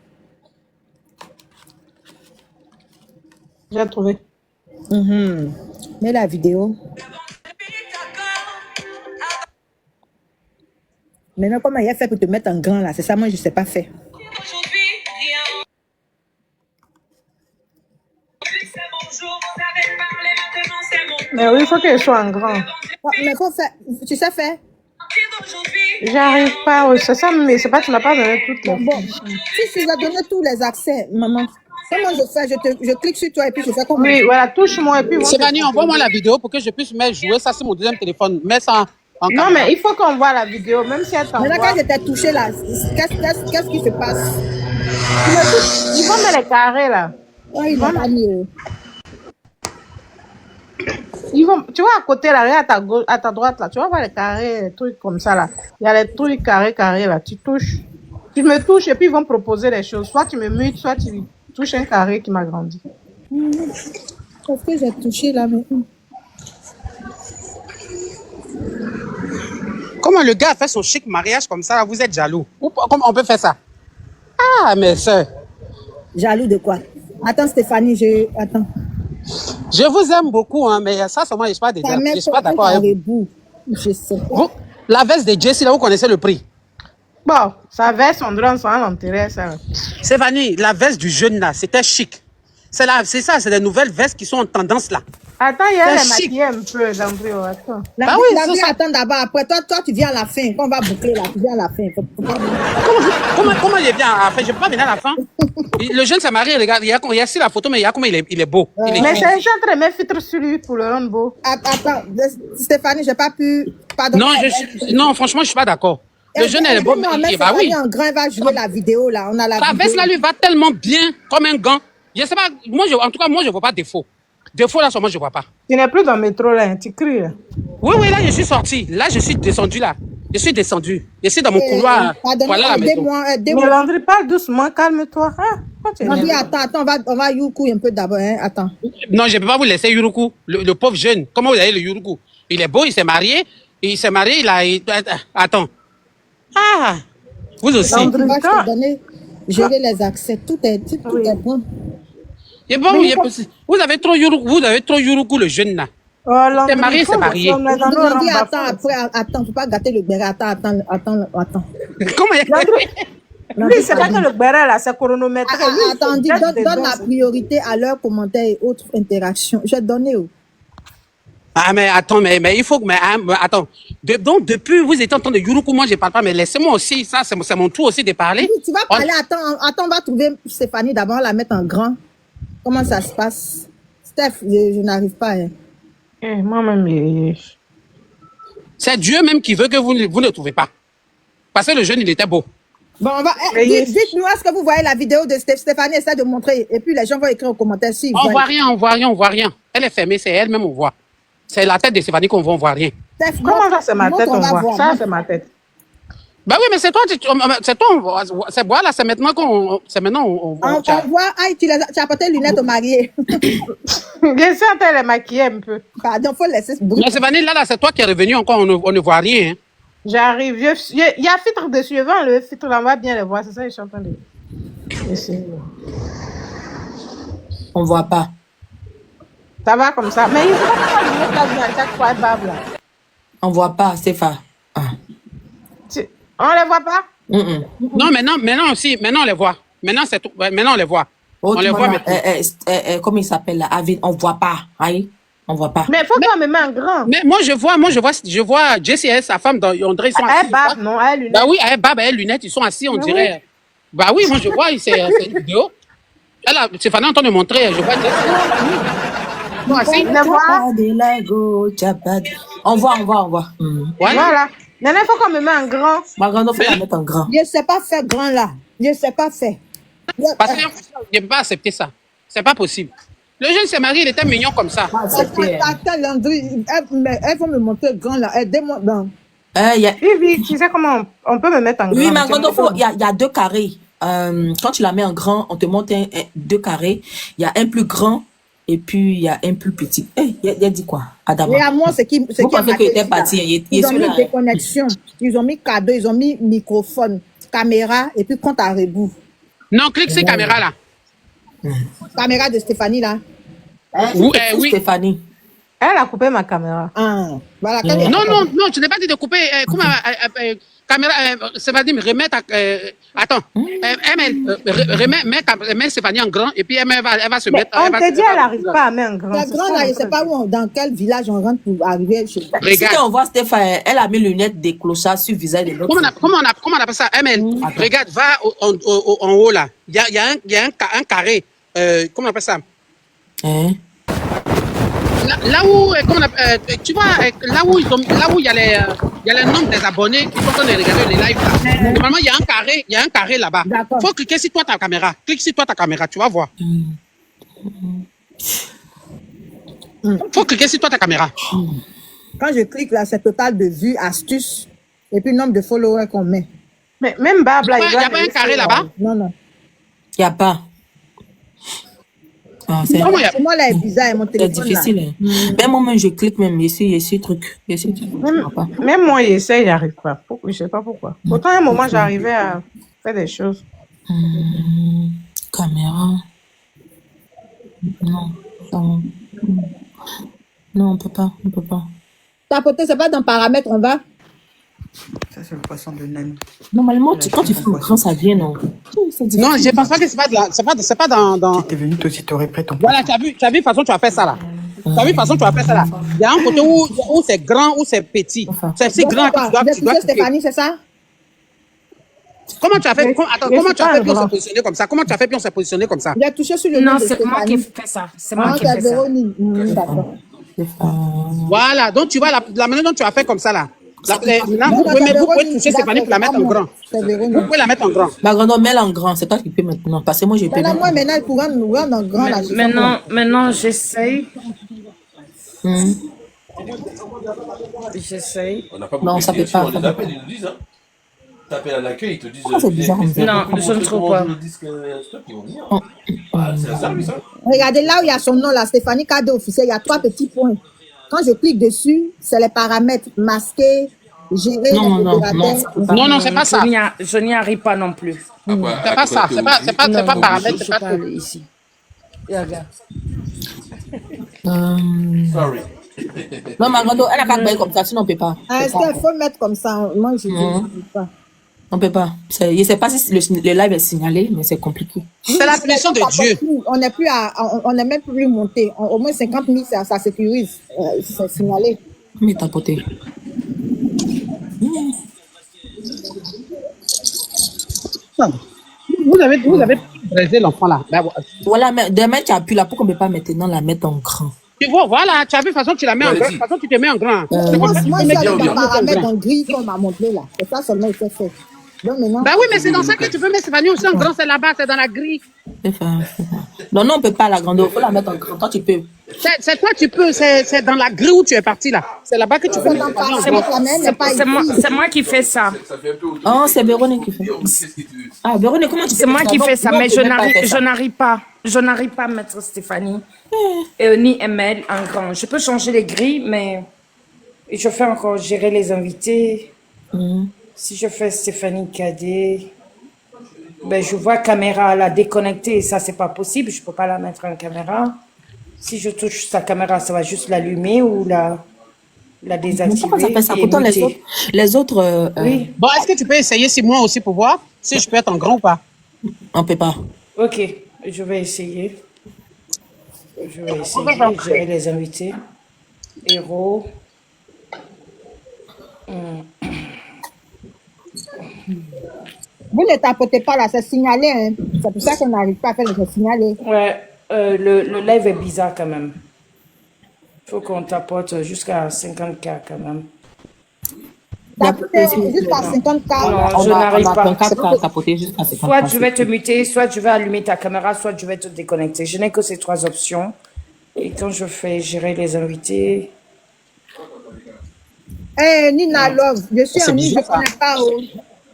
J'ai trouvé. Mets la vidéo. Maintenant, comment il a fait pour te mettre en grand là? C'est ça, moi, je ne sais pas faire. Mais oui, il faut qu'elle soit en grand. Oh, mais faut faire... Tu sais faire? J'arrive pas. Oui, c'est ça, mais c'est pas, tu n'as pas donné toutes les. Bon, si tu as donné tous les accès, maman, comment je fais? Je clique sur toi et puis je fais comme... Oui, voilà, touche-moi et puis... Stéphanie, envoie-moi la vidéo pour que je puisse jouer ça sur mon deuxième téléphone. Mets ça en Non, mais il faut qu'on voit la vidéo, même si elle t'envoie. Maintenant, quand je t'ai touché là, qu'est-ce qui se passe? Ils vont mettre les carrés là. Oh, il va pas mieux. Ils vont, tu vois, à côté là, regarde à ta gauche, à ta droite là, tu vas voir les carrés, les trucs comme ça là. Il y a les trucs carrés là, tu touches. Tu me touches et puis ils vont proposer les choses. Soit tu me mutes, soit tu touches un carré qui m'a grandi. Parce que j'ai touché là maintenant. Comment le gars a fait son chic mariage comme ça, là, vous êtes jaloux? Comment on peut faire ça? Ah, mes soeurs. Jaloux de quoi? Attends, Stéphanie, attends. Je vous aime beaucoup, hein, mais ça, moi, je ne suis pas d'accord avec vous. Je sais pas. Vous, la veste de Jessie, là, vous connaissez le prix? Bon, sa veste, on dirait sans l'intérêt, ça. Stéphanie, la veste du jeune, là, c'était chic. C'est ça, c'est des nouvelles vestes qui sont en tendance, là. Attends, il y a les C'est chic. maquillés un peu, l'embryo, attends. Bah oui, la c'est vie, ça. attends d'abord. Après, toi, tu viens à la fin. Quand on va boucler là, tu viens à la fin. Comment il est bien? Enfin, je ne peux pas venir à la fin. Le jeune s'est marié, regarde, il y a ici la photo, mais il y a comment il est beau. Il est Mais chic. c'est un genre de mettre filtre sur lui pour le rendre beau. Attends, Stéphanie, j'ai pas pu... Pardon. Non, franchement, je ne suis pas d'accord. Le jeune, elle est beau, mais bah oui. En grand, il va jouer la vidéo là. On a la La vidéo. veste là lui va tellement bien comme un gant. Je sais pas, en tout cas, moi, je ne vois pas défaut. Défaut là, moi, je ne vois pas. Tu n'es plus dans le métro là, hein, tu cries. Là. Oui, là, je suis sorti. Là, je suis descendu là. Je suis descendu. Je suis dans mon couloir. Voilà la maison. Mais Landry, parle doucement, calme-toi. Hein? Landry, attends, on va Youkou un peu d'abord. Hein? Attends. Non, je ne peux pas vous laisser Yuruku, le pauvre jeune. Comment vous avez le Yuruku? Il est beau, il s'est marié. Attends. Ah, vous aussi. Landry, je vais te donner, gérer les accès. Tout est bon. Et bon, vous avez trop Yuruku, le jeune là. C'est marié, c'est marié. Landry, attends, faut pas gâter le béret. Attends. Comment il Lui, c'est pas que le béret là, c'est chronométré. Attends, donne la priorité à leurs commentaires et autres interactions. Je vais te donner où? Ah, mais attends, mais il faut que... attends. Donc, depuis, vous étiez en train de Yuruku, moi, je ne parle pas, mais laissez-moi aussi, ça, c'est mon tour aussi de parler. Tu vas parler, attends, on va trouver Stéphanie d'abord, la mettre en grand. Comment ça se passe? Steph, je n'arrive pas. Hein. Moi-même, c'est Dieu même qui veut que vous ne trouvez pas. Parce que le jeune, il était beau. Bon, dites-nous, est-ce que vous voyez la vidéo de Stéphanie, essaie de montrer, et puis les gens vont écrire aux commentaires si On voit rien. Elle est fermée, c'est elle-même, on voit. C'est la tête de Stéphanie qu'on voit, on voit rien. Steph, Comment ça, c'est ma montre, tête, on va voit. voir. Ça, c'est ma tête. Bah oui, mais c'est toi, c'est toi, c'est voilà, c'est maintenant c'est maintenant on voit. On voit, tu as apporté les lunettes au marié. Bien sûr, elle est maquillée un peu. Pardon, faut laisser ce bruit. Mais Stéphanie, là, c'est toi qui es revenu encore, on ne voit rien. Hein. J'arrive. Il y a filtre dessus. Je vais enlever le filtre là, on va bien le voir. C'est ça que je suis en train de essayer. On voit pas. Ça va comme ça. Mais il faut pas les lunettes là, à chaque fois, Bab, là. On voit pas, Stéphane. Ah. On les voit pas? Non, maintenant aussi, maintenant on les voit. Maintenant c'est tout. Maintenant on les voit. On les voit maintenant. Comment il s'appelle là? Avid, on voit pas. Aïe, on voit pas. Mais il faut qu'on me mette en grand. Mais moi je vois Jessie et sa femme, on dirait ils sont assis. Elle Bab, non, elle lunettes. Bah oui, elle Bab, elle lunettes, ils sont assis, on dirait. Oui. Bah oui, moi je vois, c'est une vidéo. Stéphanie est en train de montrer, je vois Jessie. Non, assis. On voit. Voilà. Maintenant, il faut qu'on me mette en grand. Margano, faut la mettre en grand. Je ne sais pas faire grand là. Je ne sais pas faire. Parce que je ne peux pas accepter ça. C'est pas possible. Le jeune s'est marié, il était mignon comme ça. Attends, Landry, elles vont me montrer grand là. Aidez-moi. Oui, tu sais comment on peut me mettre en grand. Oui, Margano, il y a 2 carrés. Quand tu la mets en grand, on te montre 2 carrés. Il y a un plus grand et puis il y a un plus petit. Il a dit quoi, Adama? Et à moi, c'est qui. Vous pensez qu'il était parti? Ils ont mis des connexions, ils ont mis cadeau, ils ont mis microphone, caméra et puis compte à rebours. Non, clique ces caméras là. Caméra de Stéphanie là. Oui. Stéphanie. Elle a coupé ma caméra. Voilà. Non, je n'ai pas dit de couper. Caméra, ça va dire remettre. Attends. Mets Stéphanie en grand et puis elle va se mettre. On te dit, elle n'arrive pas à mettre en grand. La grande là, je ne sais pas dans quel village on rentre pour arriver chez vous. Si on voit Stéphane, elle a mis lunettes des clochards sur le visage de l'autre. Comment on appelle ça? Regarde, va en haut là. Il y a un carré. Comment on appelle ça? Là où, tu vois, là où il y a les noms des abonnés qui sont en train de regarder les lives là. Normalement, il y a un carré là-bas. Faut cliquer sur toi ta caméra. Clique sur toi ta caméra, tu vas voir. Faut cliquer sur toi ta caméra. Quand je clique là, c'est total de vues, astuces et puis nombre de followers qu'on met. Mais même Bab là, il n'y a pas un carré là-bas? Non. Il n'y a pas. Moi là, est bizarre, mon téléphone. C'est difficile. Même moi, je clique même ici, truc. Même moi, j'essaie, il n'y arrive pas. Je ne sais pas pourquoi. Pourtant, à un moment, j'arrivais à faire des choses. Caméra. Non, on peut pas. Tapoter, c'est pas dans paramètres, on va. Ça, c'est le poisson de naine. Normalement, quand tu fais le grand, ça vient, non? Non, je pense pas que c'est pas dans. Tu étais venu, toi aussi, tu aurais prêt ton. Voilà, tu as vu, de toute façon, tu as fait ça là. Il y a un côté où c'est grand, où c'est petit. C'est si grand que tu dois. Stéphanie, c'est ça? Comment tu as fait? Comment tu as fait puis on s'est positionné comme ça? Comment tu as fait puis on s'est positionné comme ça? Il a touché sur le Non, nom de c'est moi Stéphanie. qui fais ça. C'est moi qui fais ça. D'accord. Voilà, donc tu vois la manière dont tu as fait comme ça là. Là, vous pouvez toucher Stéphanie pour la mettre en grand. Vous pouvez la mettre en grand. Ma grande, mets-la en grand. C'est toi qui peux maintenant. Parce que moi, j'ai pas. Moi, maintenant, elle pourra nous rendre en grand là. Maintenant, j'essaye. J'essaye. Non, ça peut pas. On les appelle, ils nous disent. T'appelles à l'accueil, ils te disent. C'est bizarre. Non, je ne trouve pas. C'est un service, hein. Regardez là où il y a son nom, là, Stéphanie Cadeau officiel, il y a 3 petits points. Quand je clique dessus, c'est les paramètres masqués, gérer. Non, c'est pas ça. Je n'y arrive pas non plus. C'est pas ça. C'est pas paramètre. C'est pas ici. Regarde. Sorry. Non, ma grande, elle a pas de bail comme ça, sinon on peut pas. Est-ce qu'il faut mettre comme ça? Moi, je ne peux pas. On peut pas. Je ne sais pas si le live est signalé, mais c'est compliqué. C'est la punition de Dieu. On n'est même plus monté. Au moins 50 000, ça sécurise. C'est signalé. Mais tapoter. Vous avez brisé l'enfant là. Voilà, mais demain tu appuies là, pourquoi on ne peut pas maintenant la mettre en grand? Tu vois, voilà, tu as vu, de toute façon, tu la mets en grand. De toute façon, tu te mets en grand. Moi, je suis allé dans paramètres en gris qu'on m'a montré là. C'est ça seulement il faut faire. Donc maintenant, Bah oui, mais c'est dans ça que tu peux mettre Stéphanie aussi en grand, c'est là-bas, c'est dans la grille. Stéphane. Non, non, on peut pas la grande. Il faut la mettre en grand. Toi, tu peux. C'est quoi tu peux, c'est dans la grille où tu es parti là. C'est là-bas que tu peux c'est mettre dans Stéphanie en ta grand. la même, mais pas ici. C'est moi qui fais ça. Ça fait un peu autour. Oh, c'est Véronique qui fait. Qu'est-ce que tu veux? Ah, Véronique, comment tu fais C'est moi ça? qui Non, fais ça, non, mais on peut même pas faire ça. je n'arrive pas à mettre Stéphanie ni ML en grand. Je peux changer les grilles, mais je fais encore gérer les invités. Mhm. Si je fais Stéphanie Cadet, ben je vois caméra la déconnecter, et ça c'est pas possible, je peux pas la mettre en caméra. Si je touche sa caméra, ça va juste l'allumer ou la Mais désactiver. pourquoi ça fait ça? et Pourtant, muter. les autres Oui, Bon, est-ce que tu peux essayer si moi aussi pour voir si je peux être en grand ou pas? on peut pas. ok, je vais essayer. Je vais essayer de gérer les invités. Héros. Vous ne tapotez pas là, c'est signalé. Hein. C'est pour ça qu'on n'arrive pas à faire le signaler. Ouais, le live est bizarre quand même. Il faut qu'on tapote jusqu'à 50K quand même. Tapotez jusqu'à 50K. Non, je n'arrive pas. On a 34 à tapoter jusqu'à 50. Soit je vais te muter, soit je vais allumer ta caméra, soit je vais te déconnecter. Je n'ai que ces trois options. Et quand je fais gérer les invités, Eh, Nina Love, je suis C'est en ligne, je ne bizarre, ça. connais pas. Oh.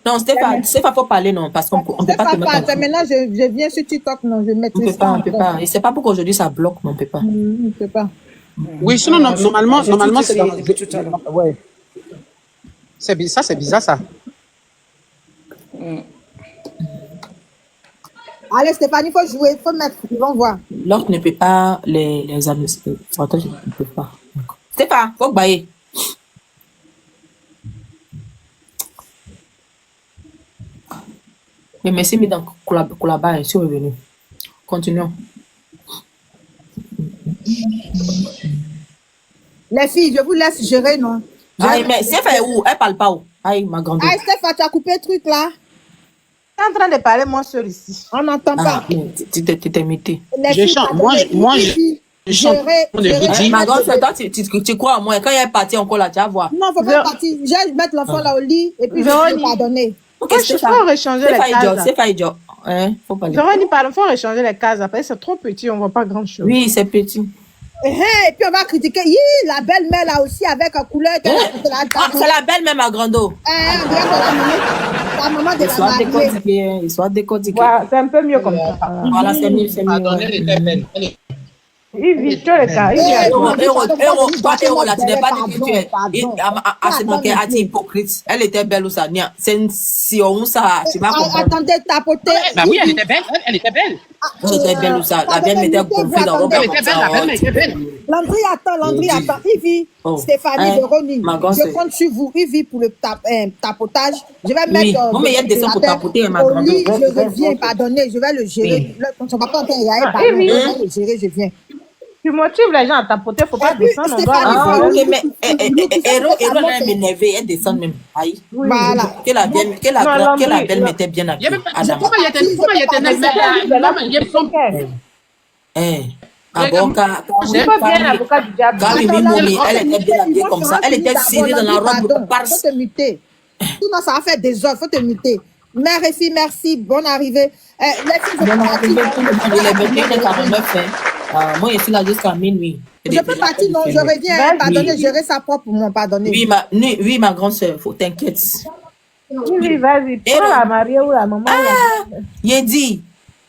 Non, Stéphane, faut parler, non, parce qu'on peut C'est pas te pas mettre en pas. Maintenant, je viens sur TikTok, non, je On maîtrise peut pas, on peut pas. Et c'est pas pour qu'aujourd'hui ça bloque, mais on peut pas. Je ne sais pas. Oui, sinon, normalement, j'ai normalement tout c'est dans... essayé depuis tout à l'heure. Ouais. Ça, c'est bizarre, ça. Allez, Stéphanie, il faut jouer, il faut mettre, ils vont voir. L'autre ne peut pas, les administrateurs ne peuvent pas. Stéphane, faut bailler. Mais merci, mais dans Koulaba, je suis revenu. Continuons. Les filles, je vous laisse gérer, non? Aïe, mais Stéphane est où? Elle parle pas où? Aïe, ma grande. Ah, Stéphane, tu as coupé le truc là? Je suis en train de parler, moi, seule ici. On n'entend Ah, pas. tu t'es muté. Les Je filles, chante. attendez, Je chante. gérer, On est gérer. Gucci. Ma grande soeur, toi, tu crois en moi. Quand elle est partie encore là, tu vas voir. Non, faut pas partir. Je vais mettre l'enfant là au lit et puis je vais Véronique. pardonner. Ok, Moi, je faut rechanger les cases. C'est pas idiot. Hein, faut pas dire. Véronique, pardon, faut rechanger les cases. Après, c'est trop petit, on voit pas grand chose. Oui, c'est petit. Et puis on va critiquer. Hi, la belle-mère là aussi avec un couleur. Ah, c'est la belle même à Grando. La maman de Ils la sont mariée. décortiqués. Ils sont décortiqués. Voilà, c'est un peu mieux comme ça. Voilà, c'est mieux, c'est mieux. Pardon, elle était belle. Il vit sur les cas. Il vit à Héros, toi. toi, héros, là, tu n'es pas dit que tu es. C'est donc Pardon, elle est hypocrite. Elle était belle ou ça? C'est une sion, ça. Tu vas comprendre. Attendez, tapoter. Bah oui, elle était belle. Elle était belle. Elle était belle ou ça? La belle m'était gonflée dans Elle le était belle, la belle, elle était belle. Landry attend. Ivy, Oh. Stéphanie, Hein, Véronique, ma grande je sœur. compte sur vous. Ivy pour le tapotage. Je vais Oui. mettre. Non, mais il y a des sons pour tapoter, ma au grande lit, sœur. je reviens, pardonnez, je vais le gérer. Quand son papa entend, il y a un ballon, Ivy. je vais le gérer, je viens. Tu motives les gens à tapoter, faut pas Et puis, descendre. On doit Stéphanie, aller. Ah, faut- ok, mais héros, elle m'énervait, elle descend même. Aïe. Voilà. Que la belle m'était bien Il y a habillée. même pas... Adam. Pourquoi il était nerveux? Non, mais il y a son... Eh. Ah bon, C'est pas bien l'avocat du diable. quand Mimi Momi, elle était bien habillée comme ça. Elle était serrée dans la robe Pardon, par. faut te muter. Sinon, ça va faire des heures, faut te muter. Mère et fille, merci, bonne arrivée. Les filles, je peux partir. Il est 21h49. Moi, je suis là jusqu'à minuit. Je peux partir, non, je reviens, hein, pardonnez, gérer ça propre pour moi, pardonnez. Oui, ma grande soeur, faut t'inquiète. Oui, vas-y. Prends la mariée ou la maman. Il dit,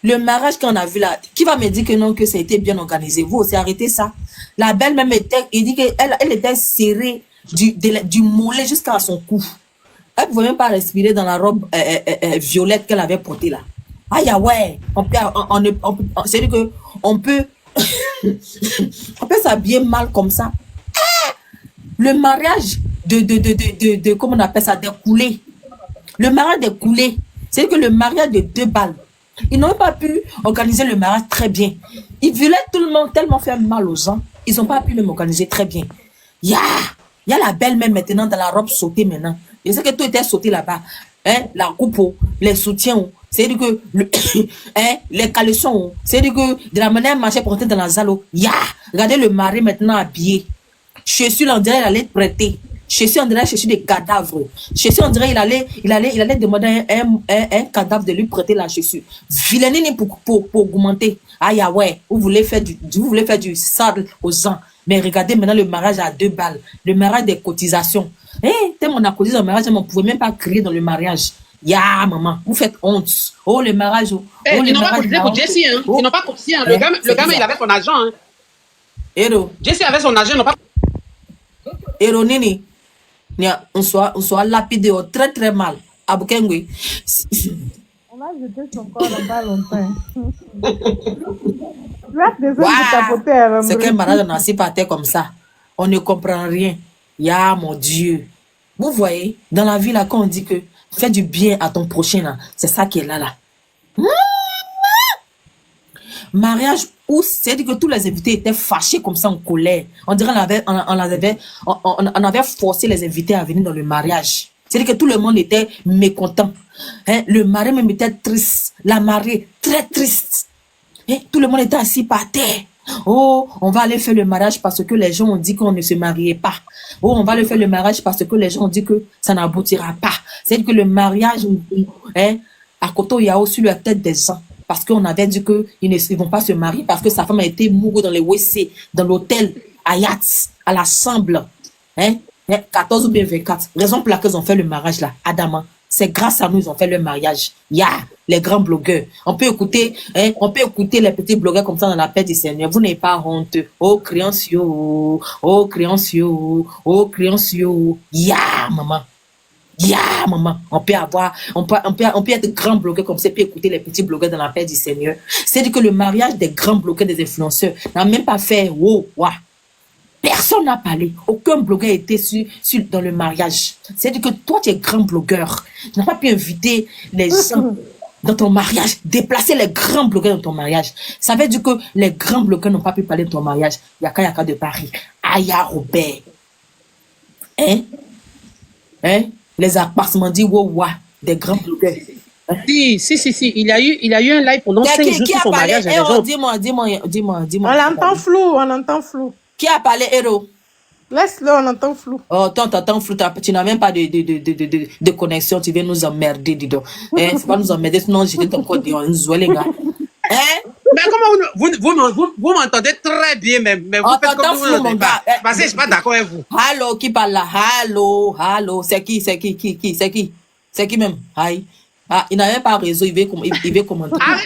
le mariage qu'on a vu là, qui va me dire que non, que ça a été bien organisé? Vous aussi, arrêtez ça. La belle même était, il dit qu'elle était serrée du mollet jusqu'à son cou. Elle ne pouvait même pas respirer dans la robe violette qu'elle avait portée là. Aïe, ouais, c'est-à-dire qu'on peut, on peut s'habiller mal comme ça. Le mariage de comment on appelle ça, des coulées. Le mariage des coulées, c'est que le mariage de 2 balles. Ils n'ont pas pu organiser le mariage très bien. Ils voulaient tout le monde tellement faire mal aux gens. Ils n'ont pas pu même organiser très bien. Il y a la belle même maintenant dans la robe sautée maintenant. Je sais que tout était sauté là-bas. Hein, la coupe, les soutiens, c'est-à-dire que les caleçons, c'est-à-dire que de la manière marcher pour entrer dans la salle. Regardez le mari maintenant habillé. Je suis là, on dirait elle allait te prêter. Chez on dirait chercher des cadavres. Chez on dirait il allait demander un cadavre de lui prêter la chaussure. Vilaine pour augmenter. Ah ya ouais, vous voulez faire du sable aux gens. Mais regardez maintenant le mariage à 2 balles. Le mariage des cotisations. Tellement on a cotisé dans le mariage, on ne pouvait même pas crier dans le mariage. Ya maman, vous faites honte. Oh le mariage. Ils n'ont pas cotisé pour Jesse, hein. Ils n'ont pas cotisé. Hein. Le gamin, il avait son argent. Hein. Jesse avait son argent, ils n'ont pas. Nini. On soit lapidé très très mal. Abukengwe. On va jeter son corps là-bas longtemps. Là, des hommes de tapoter à la C'est qu'un mariage n'a pas terre comme ça. On ne comprend rien. Ya mon Dieu. Vous voyez, dans la vie là, quand on dit que fais du bien à ton prochain là, c'est ça qui est là. Mariage où c'est-à-dire que tous les invités étaient fâchés comme ça en colère. On dirait on avait forcé les invités à venir dans le mariage. C'est-à-dire que tout le monde était mécontent. Le mari même était triste. La mariée très triste. Tout le monde était assis par terre. Oh, on va aller faire le mariage parce que les gens ont dit qu'on ne se mariait pas. Oh, on va aller faire le mariage parce que les gens ont dit que ça n'aboutira pas. C'est-à-dire que le mariage, à Koto, il y a aussi la tête des gens. Parce qu'on avait dit qu'ils ne vont pas se marier parce que sa femme a été mourue dans les WC, dans l'hôtel, à Yats, à l'Assemble. 14 ou bien 24. Raison pour laquelle ils ont fait le mariage là, Adama. C'est grâce à nous ils ont fait le mariage. Les grands blogueurs. On peut écouter les petits blogueurs comme ça dans la paix du Seigneur. Vous n'avez pas honte. Oh, créancieux. Oh, créancieux. Oh, créancieux. Maman. Maman. On peut être grand blogueur comme ça, puis écouter les petits blogueurs dans la paix du Seigneur. C'est-à-dire que le mariage des grands blogueurs, des influenceurs, n'a même pas fait Personne n'a parlé. Aucun blogueur était dans le mariage. C'est-à-dire que toi, tu es grand blogueur. Tu n'as pas pu inviter les gens dans ton mariage, déplacer les grands blogueurs dans ton mariage. Ça veut dire que les grands blogueurs n'ont pas pu parler de ton mariage. Yaka de Paris. Aya Robert. Les appartements dit des grands blogueurs. Si. Il y a eu un live pendant 5 jours sur son mariage. Dis-moi. On l'entend flou. Qui a parlé, Héros? Laisse-le, on entend flou. Oh, t'entends flou, tu n'as même pas de connexion, tu viens nous emmerder, dis donc. C'est pas nous emmerder, sinon j'étais ton code, les gars. Mais comment vous m'entendez très bien, mais vous faites comme vous n'entendez pas. Parce que je suis pas d'accord avec vous. Allô, qui parle là? Allô. C'est qui? C'est qui même? Aïe. Ah, il n'a même pas réseau, il veut commenter.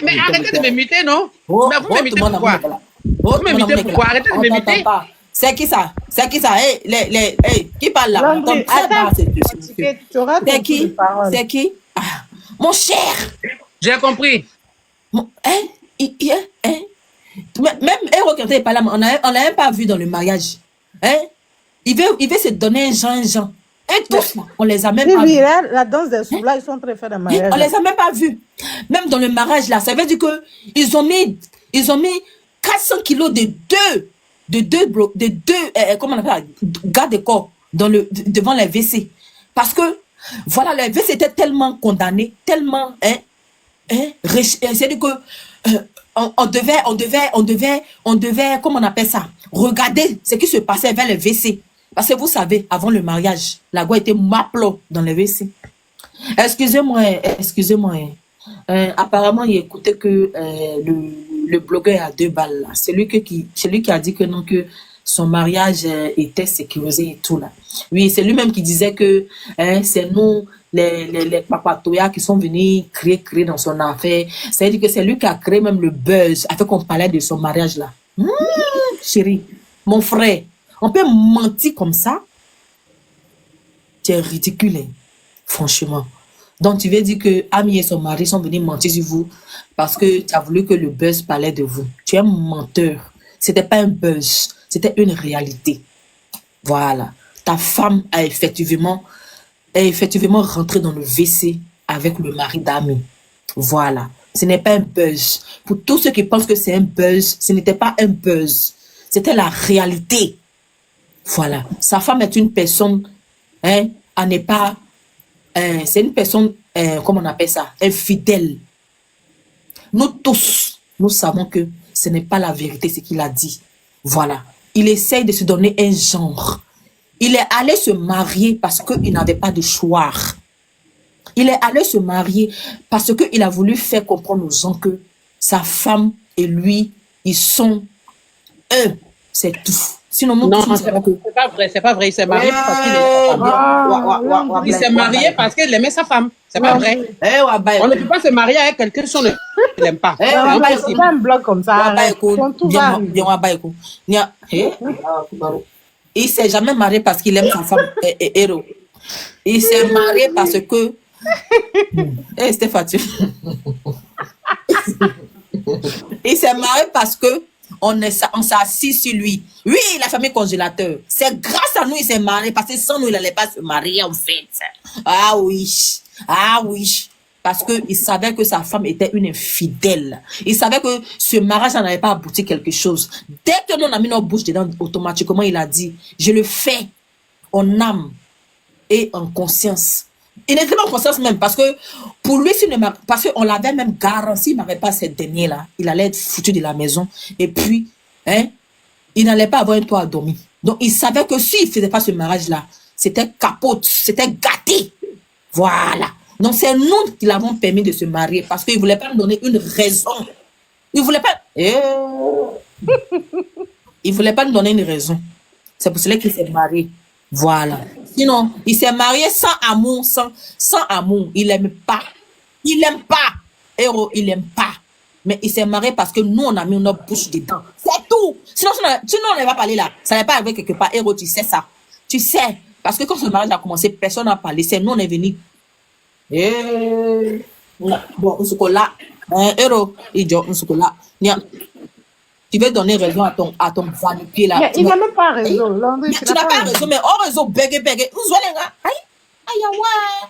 Mais arrêtez de me muter, non? Mais vous me mutez pourquoi? Vous me mutez pourquoi? Arrêtez de me muter. C'est qui ça? Qui parle là? C'est qui? Mon cher! J'ai compris. Même Héros qui n'est pas là, on l'a même pas vu dans le mariage. Il veut se donner un Jean. Et tous, on les a même pas vus. La danse des sous là, ils sont en train de faire des mariages. On les a même pas vus. Même dans le mariage là, ça veut dire que ils ont mis 400 kilos de deux comment on appelle ça, garde de corps devant les WC. Parce que voilà, les WC étaient tellement condamnés, tellement c'est-à-dire que on devait, comment on appelle ça, regarder ce qui se passait vers les WC. Parce que vous savez, avant le mariage, la gueule était maplo dans les WC. Excusez-moi. Apparemment, il écoutait que le blogueur à 2 balles là. C'est lui qui a dit que non, que son mariage était sécurisé et tout là. Oui, c'est lui-même qui disait que c'est nous, les papatoyas qui sont venus créer dans son affaire. C'est-à-dire que c'est lui qui a créé même le buzz afin qu'on parlait de son mariage là. Chérie, mon frère, on peut mentir comme ça? Tu es ridicule, franchement. Donc, tu veux dire que Ami et son mari sont venus mentir sur vous parce que tu as voulu que le buzz parlait de vous. Tu es un menteur. C'était pas un buzz, c'était une réalité. Voilà. Ta femme a effectivement rentré dans le WC avec le mari d'Ami. Voilà. Ce n'est pas un buzz. Pour tous ceux qui pensent que c'est un buzz, ce n'était pas un buzz. C'était la réalité. Voilà. Sa femme est une personne, à ne pas, c'est une personne, comment on appelle ça, infidèle. Nous tous, nous savons que ce n'est pas la vérité ce qu'il a dit. Voilà. Il essaye de se donner un genre. Il est allé se marier parce qu'il n'avait pas de choix. Il est allé se marier parce qu'il a voulu faire comprendre aux gens que sa femme et lui, ils sont un. C'est tout. Sinon, nous, Non, tous, nous c'est savons que... pas vrai, c'est pas vrai. Il s'est marié parce qu'il aimait sa femme. Il s'est marié parce qu'il aimait sa femme. C'est pas vrai. On ne peut pas se marier avec quelqu'un si on ne l'aime pas. C'est C'est impossible. pas un bloc comme ça. Arrête. Tout va arriver. Il s'est jamais marié parce qu'il aime sa femme. Héros. Il s'est marié parce que... Stéphane. Il s'est marié parce que on s'est assis sur lui. Oui, la famille congélateur. C'est grâce à nous il s'est marié parce que sans nous il n'allait pas se marier en fait. Ah oui. Ah oui. Parce qu'il savait que sa femme était une infidèle. Il savait que ce mariage n'allait pas aboutir quelque chose. Dès que nous on a mis notre bouche dedans, automatiquement il a dit, je le fais en âme et en conscience. Il n'était pas en conscience même parce que pour lui, parce qu'on l'avait même garanti, s'il n'avait pas cette dernière-là, il allait être foutu de la maison. Et puis, il n'allait pas avoir un toit à dormir. Donc, il savait que s'il ne faisait pas ce mariage-là, c'était capote, c'était gâté. Voilà. Donc, c'est nous qui l'avons permis de se marier parce qu'il ne voulait pas nous donner une raison. Il ne voulait pas... Il voulait pas nous donner une raison. C'est pour cela qu'il s'est marié. Voilà. Sinon, il s'est marié sans amour, sans amour. Il n'aime pas. Il n'aime pas. Héros, il n'aime pas. Mais il s'est marié parce que nous, on a mis notre bouche dedans. C'est tout. Sinon on n'allait pas parler là. Ça n'allait pas arriver quelque part. Héros, tu sais ça. Tu sais. Parce que quand ce mariage a commencé, personne n'a parlé. C'est nous, on est venus. Bon, on se colle là. Héros, idiot, on se colle là. Tu veux donner raison à ton pied là. Mais il n'a même pas raison. Landry, Tu n'as pas raison, mais on raison, bégué. Nous allons là. Aïe, ouais.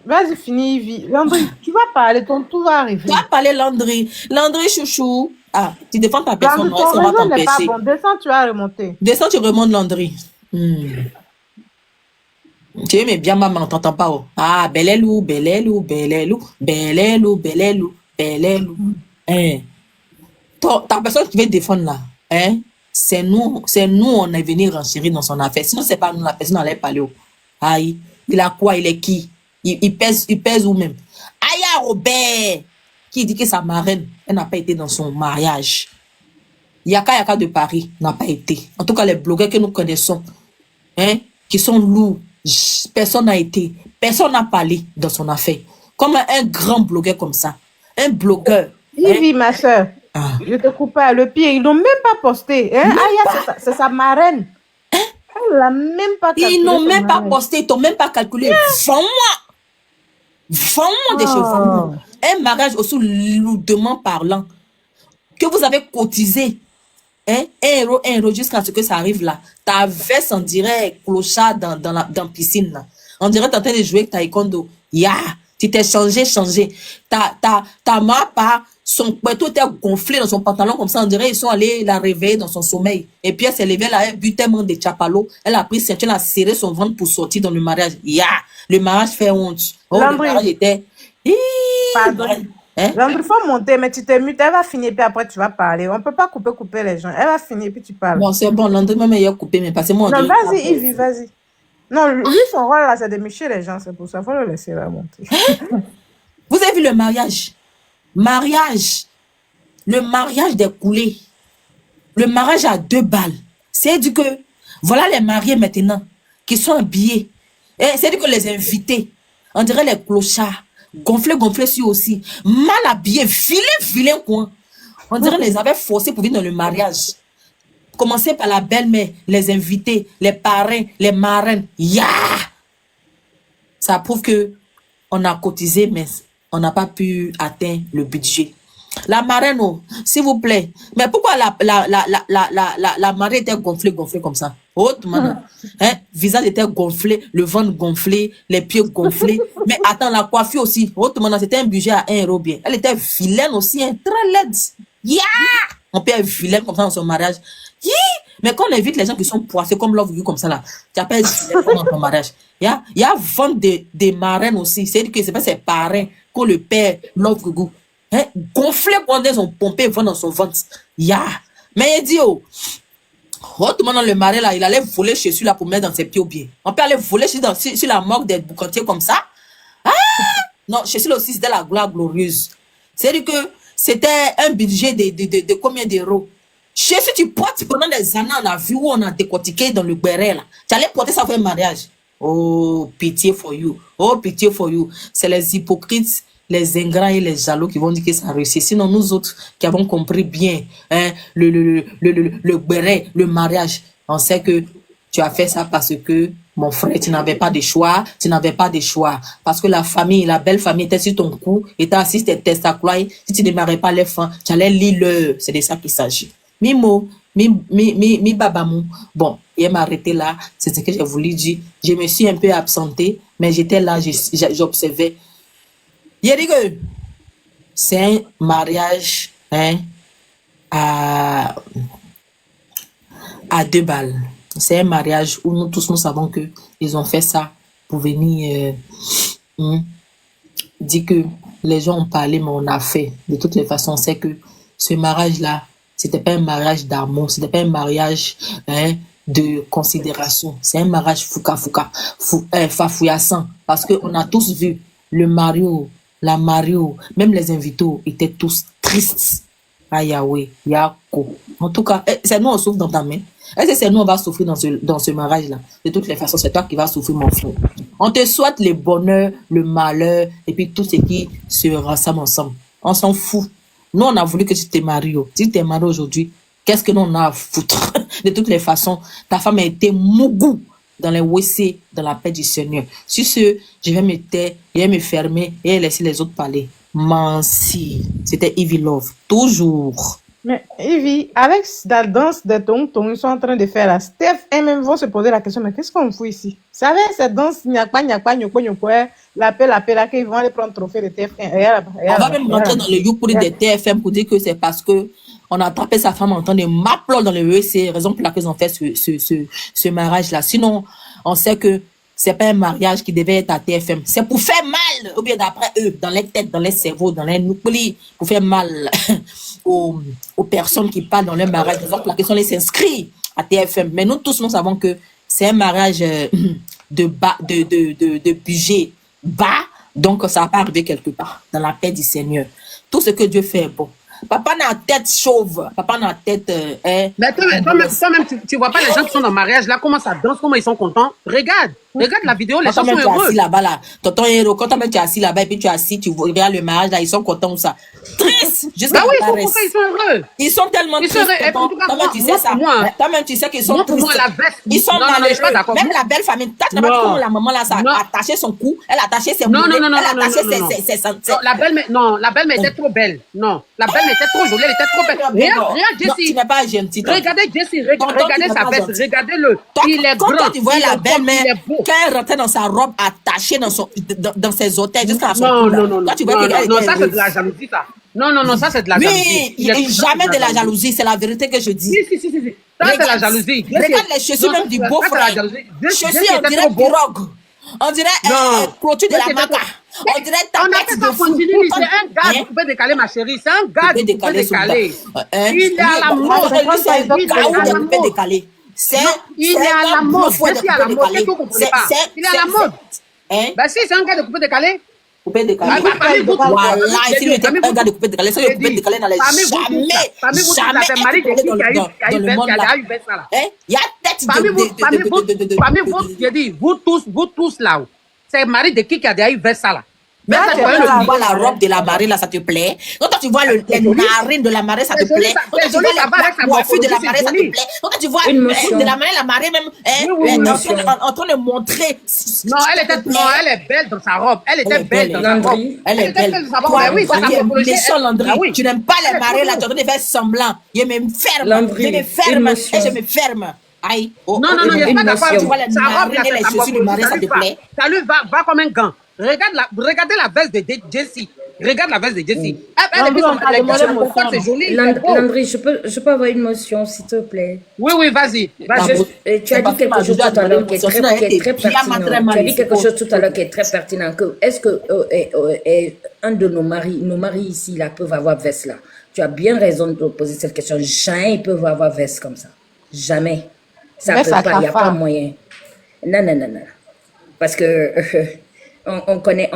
Vas-y, finis, Ivy. Landry, tu vas parler, ton tour va arriver. Tu vas parler, Landry. Landry, chouchou. Ah, tu défends ta personne, Landry, ton ça va réseau n'est pas t'empêcher. bon. Descends, tu vas remonter. Descends, tu remontes, Landry. Tu aimais bien, maman, on t'entend pas. Oh. Ah, belelou. Ta personne qui veut défendre là, c'est nous, on est venu renchérir dans son affaire. Sinon, c'est pas nous, la personne n'allait parler. Oh. Aïe, il a quoi, il est qui? Il pèse où même? Aïe, Robert, qui dit que sa marraine, elle n'a pas été dans son mariage. Yaka de Paris n'a pas été. En tout cas, les blogueurs que nous connaissons, qui sont lourds, personne n'a été, personne n'a parlé dans son affaire. Comme un grand blogueur comme ça, un blogueur. Ivy, ma soeur, je te coupe pas. Le pire, ils n'ont même pas posté. C'est sa marraine. Elle l'a même pas calculé. Ils n'ont même pas posté, ils n'ont même pas calculé. Vends-moi des cheveux. Un mariage aussi lourdement parlant, que vous avez cotisé, 1 euro, jusqu'à ce que ça arrive là. Ta veste, on dirait clochard dans la piscine là. On dirait que tu es en train de jouer avec taekwondo. Tu t'es changé. Ta mappa, son couteau était gonflé dans son pantalon comme ça. On dirait qu'ils sont allés la réveiller dans son sommeil. Et puis elle s'est levée là, elle a bu tellement de chapalo. Elle a pris ceinture, elle a serré son ventre pour sortir dans le mariage. Le mariage fait honte. Oh, le mariage était... Pardon. Landry, il faut monter, mais tu te mutes, elle va finir, puis après tu vas parler. On ne peut pas couper les gens. Elle va finir, puis tu parles. Bon, c'est bon, Landry, même il a coupé, mais passez-moi. Non, vas-y, Ivy, vas-y. Non, lui, son rôle là, c'est de micher les gens, c'est pour ça. Il faut le laisser la monter. Vous avez vu le mariage? Le mariage des coulées. Le mariage à 2 balles. C'est-à-dire que, voilà les mariés maintenant, qui sont habillés. C'est-à-dire que les invités, on dirait les clochards, gonflés sur aussi, mal habillés, vilain quoi. On dirait les avait forcés pour venir dans le mariage. Commencez par la belle-mère, les invités, les parrains, les marraines. Ça prouve que on a cotisé, mais on n'a pas pu atteindre le budget. La marraine, s'il vous plaît. Mais pourquoi la marraine était gonflée comme ça? Autrement, visage était gonflé, le ventre gonflé, les pieds gonflés. Mais attends, la coiffure aussi. Autrement, c'était un budget à 1 euro bien. Elle était vilaine aussi, très laide. On peut être vilaine comme ça dans son mariage. Mais quand on invite les gens qui sont poissés comme Love You comme ça là, tu appelles vilaine dans ton mariage. Il y a vente des marraines aussi. C'est-à-dire que c'est pas ses parrains qu'on le père Love You. Gonflé quand ils ont pompé vent dans son ventre. Mais il dit, Autrement, le mari, là, il allait voler chez celui-là pour mettre dans ses pieds au pied. On peut aller voler sur la morgue des boucantiers comme ça. Ah! Non, chez celui-là aussi, c'était la gloire glorieuse. C'est-à-dire que c'était un budget de combien d'euros? Chez celui tu portes pendant des années, on a vu où on a décortiqué dans le béret, là. Tu allais porter ça pour un mariage. Oh, pitié for you. Oh, pitié for you. C'est les hypocrites, les ingrats et les jaloux qui vont dire que ça réussit. Sinon, nous autres qui avons compris bien hein, le béret, le mariage, on sait que tu as fait ça parce que, mon frère, tu n'avais pas de choix. Tu n'avais pas de choix. Parce que la famille, la belle famille était sur ton cou, était assise, t'es testacloie. Si tu ne démarrais pas les fins, tu allais lire l'heure. C'est de ça qu'il s'agit. Mimo, mi babamou. Bon, il m'a arrêté là. C'est ce que j'ai voulu dire. Je me suis un peu absentée, mais j'étais là, j'observais. Il a dit que c'est un mariage hein, à 2 balles. C'est un mariage où nous tous nous savons que ils ont fait ça pour venir dire que les gens ont parlé, mais on a fait. De toutes les façons, on sait que ce mariage-là, c'était pas un mariage d'amour, c'était pas un mariage hein, de considération. C'est un mariage fafouillassant. Parce qu'on a tous vu le Mario, la Mario, même les invités étaient tous tristes. Ah Yahweh, Yako. En tout cas, c'est nous on souffre dans ta main. Est-ce que c'est nous on va souffrir dans ce mariage-là? De toutes les façons, c'est toi qui vas souffrir, mon frère. On te souhaite le bonheur, le malheur, et puis tout ce qui se rassemble ensemble. On s'en fout. Nous, on a voulu que tu te maries. Si tu t'es marié aujourd'hui, qu'est-ce que nous on a à foutre? De toutes les façons, ta femme a été mougou dans les WC, dans la paix du Seigneur. Sur ce, je vais me taire, je vais me fermer et laisser les autres parler. Mansi, c'était Ivy Love, toujours. Mais Ivy, avec la danse de ton, ils sont en train de faire là. Steph et même vont se poser la question, mais qu'est-ce qu'on fout ici? Vous savez, cette danse, il n'y a pas, l'appel, là, qu'ils vont aller prendre trophée de TF1. On va même rentrer dans le youpuri des TFM pour dire que c'est parce que on a attrapé sa femme en train de m'applaudir dans le EC, raison pour laquelle ils ont fait ce mariage-là. Sinon, on sait que c'est pas un mariage qui devait être à TFM. C'est pour faire mal, ou bien d'après eux, dans les têtes, dans les cerveaux, dans les nucléos, pour faire mal aux personnes qui parlent dans leur mariage. Par exemple, la question, ils s'inscrivent à TFM. Mais nous tous, nous savons que c'est un mariage de budget bas, donc ça va pas arriver quelque part, dans la paix du Seigneur. Tout ce que Dieu fait est bon. Papa n'a tête chauve, papa n'a tête... mais toi-même, tu vois pas les gens qui sont dans le mariage, là, comment ça danse, comment ils sont contents. Regarde la vidéo, les gens sont heureux. Là-bas, là, tonton héros, quand tu es assis là-bas et puis tu es assis, tu regardes le mariage, là, ils sont contents ou ça. Triste, jusqu'à oui, ils sont contents, ils sont heureux. Ils sont tellement tristes. Toi-même, tu sais ça. Toi-même, tu sais qu'ils sont tristes. Moi, la veste. Ils sont malheureux. Même la belle famille, tu n'as pas comment la maman, là, ça a attaché son cou, elle a attaché ses mollets, elle a attaché ses... La belle, mais était trop belle. Non, la belle, mais était trop jolie, elle était trop belle. Regarde, Jessie. Tu n'es pas gentil. Regardez Jessie, regardez sa veste, regardez-le. Il est grand. Quand tu vois la belle, mais quand elle rentrait dans sa robe attachée dans ses orteils jusqu'à son cou. Non, ça c'est de la jalousie, ça. Non, ça c'est de la jalousie. Oui, jamais de la jalousie, c'est la vérité que je dis. Si. Ça c'est la jalousie. Regarde les chaussures même du beau-frère. Chaussures, on dirait pirogue. On dirait clôture de la maca. On dirait tapette de fou. C'est un gars de coupé décalé, ma chérie. C'est un gars de coupé décalé. Il est à la mode. C'est un gars de coupé décalé. Il est à la mode. Il est à la mode. Il est à la mode. Bah si, c'est un gars de coupé décalé. Coupé décalé. Voilà, s'il était un gars de coupé décalé, ça coupé décalé dans les jamais dans le monde là. Il y a tête Parmi vous, j'ai dit, vous tous là, c'est Marie de qui a déjà eu vers ça là. Mais quand tu vois la robe de la marée, là, ça te plaît. Quand tu vois les narines de la marée, ça te plaît. Quand tu vois la coiffure de la marée, ça te plaît. Quand tu vois de la marée même, en train de montrer. Non, elle est belle dans sa robe. Elle était belle dans sa robe. Elle est belle. Oui, c'est méchant, Landry. Tu n'aimes pas les marées, là, tu es en train de faire semblant. Je me ferme. Je me ferme. Aïe. Non, il n'y a pas d'accord. Tu vois les narines et les chaussures de marée, ça te plaît. Ça lui va comme un gant. Regardez la veste de Jessie. Regarde la veste de Jessie. Elle est mise en train c'est joli. Landry, je peux avoir une motion, s'il te plaît. Oui, vas-y. Tu as dit quelque chose tout à l'heure qui est très pertinent. Tu as dit quelque chose tout à l'heure qui est très pertinent. Est-ce que un de nos maris ici, là, peuvent avoir veste là? Tu as bien raison de te poser cette question. Jamais ils peuvent avoir veste comme ça. Jamais. Ça Mais peut ça pas, il n'y a pas cafard. moyen. Non, non, non, non. Parce que on connaît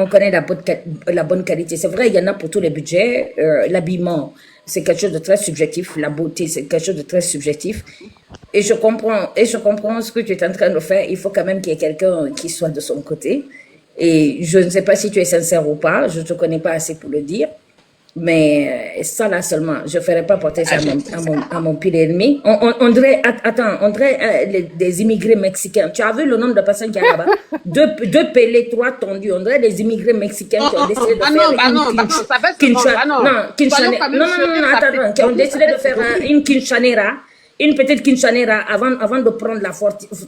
la bonne qualité. C'est vrai, il y en a pour tous les budgets. L'habillement, c'est quelque chose de très subjectif. La beauté, c'est quelque chose de très subjectif. Et je comprends ce que tu es en train de faire. Il faut quand même qu'il y ait quelqu'un qui soit de son côté. Et je ne sais pas si tu es sincère ou pas. Je ne te connais pas assez pour le dire. Mais ça là seulement, je ne ferai pas porter ça à mon pire ennemi. On dirait, attends, on dirait des immigrés mexicains. Tu as vu le nombre de personnes qu'il y a là-bas? Deux pelés, trois tondus. On dirait des immigrés mexicains qui ont décidé de faire qui ont décidé de faire une quinchanera. Une petite quinchanera avant de prendre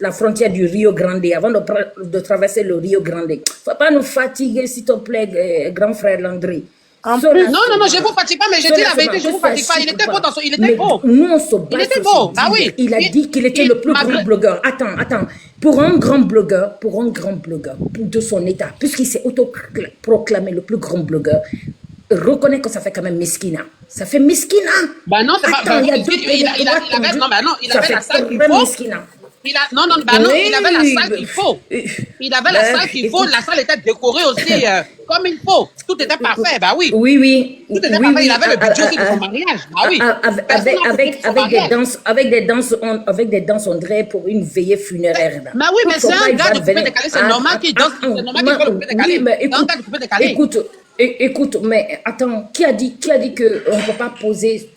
la frontière du Rio Grande, avant de traverser le Rio Grande. Il ne faut pas nous fatiguer, s'il te plaît, grand frère Landry. Non, je ne vous fatigue pas, mais je dis la vérité, je ne vous fatigue pas. Il était beau il était beau. Nous, on se bat. Il était beau, ah oui. Il a dit qu'il était le plus grand blogueur. Attends. Pour un grand blogueur, de son état, puisqu'il s'est autoproclamé le plus grand blogueur, reconnais que ça fait quand même mesquina. Ça fait mesquina. Bah non, c'est pas. Attends, il y a deux il avait la salle qu'il faut. Il avait la salle qu'il faut. Il avait la salle qu'il faut. La salle était décorée aussi comme il faut. Tout était parfait, bah oui. Oui. Tout était parfait. Il avait le budget aussi de son mariage, bah oui. Avec des danses, on dirait pour une veillée funéraire. Bah oui, mais c'est un gars de coupé décalé, c'est normal qu'il danse. C'est normal qu'il faut le coupé décalé. Oui, mais écoute, mais attends, qui a dit qu'on ne peut pas poser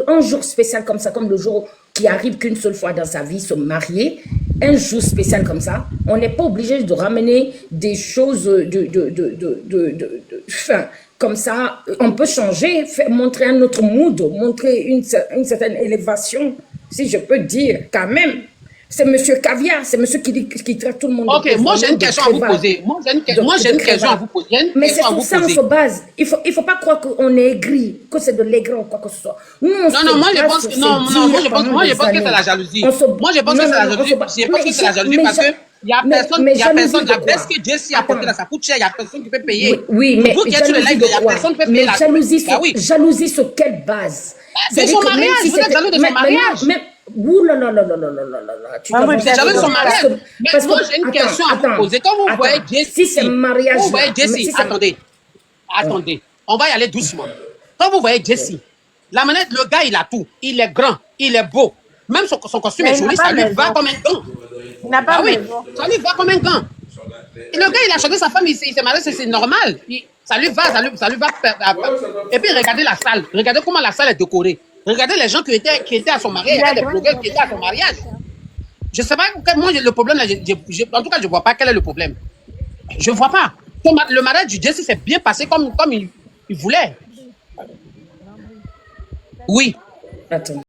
un jour spécial comme ça, comme le jour qui arrive qu'une seule fois dans sa vie, se marier, un jour spécial comme ça, on n'est pas obligé de ramener des choses comme ça. On peut changer, montrer un autre mood, montrer une certaine élévation, si je peux dire, quand même. C'est monsieur Caviar, c'est monsieur qui traite tout le monde. Ok, moi j'ai une question à vous poser. Moi j'ai une question à vous poser. Mais c'est sur ça qu'on se base. Il faut pas croire qu'on est aigri, que c'est de l'aigri ou quoi que ce soit. Moi je pense que c'est la jalousie. Moi je pense que c'est la jalousie. Je pense que c'est la jalousie parce que il y a personne, la baisse que Jessie a portée là, ça coûte cher, il y a personne qui peut payer. Oui, mais jalousie sur quelle base? C'est son mariage, vous êtes jaloux de son mariage. Ouh là là. Tu es jaloux de son mariage. Mais moi, j'ai une question à vous poser. Quand vous voyez Jessie, si c'est mariage, vous voyez Jessie, attendez. On va y aller doucement. Quand vous voyez Jessie, la manette, le gars, il a tout. Il est grand, il est beau. Même son costume est joli, ça lui va comme un gant. Il n'a pas ça lui va comme un gant. Et le gars, il a choisi sa femme, il s'est marié, c'est normal. Ça lui va. Et puis, regardez la salle. Regardez comment la salle est décorée. Regardez les gens qui étaient à son mariage. Il y a des blogueurs qui étaient à son mariage. Je ne sais pas, moi, le problème, là, en tout cas, je ne vois pas quel est le problème. Je ne vois pas. Le mariage du Jessie s'est bien passé comme il voulait. Oui. Attends.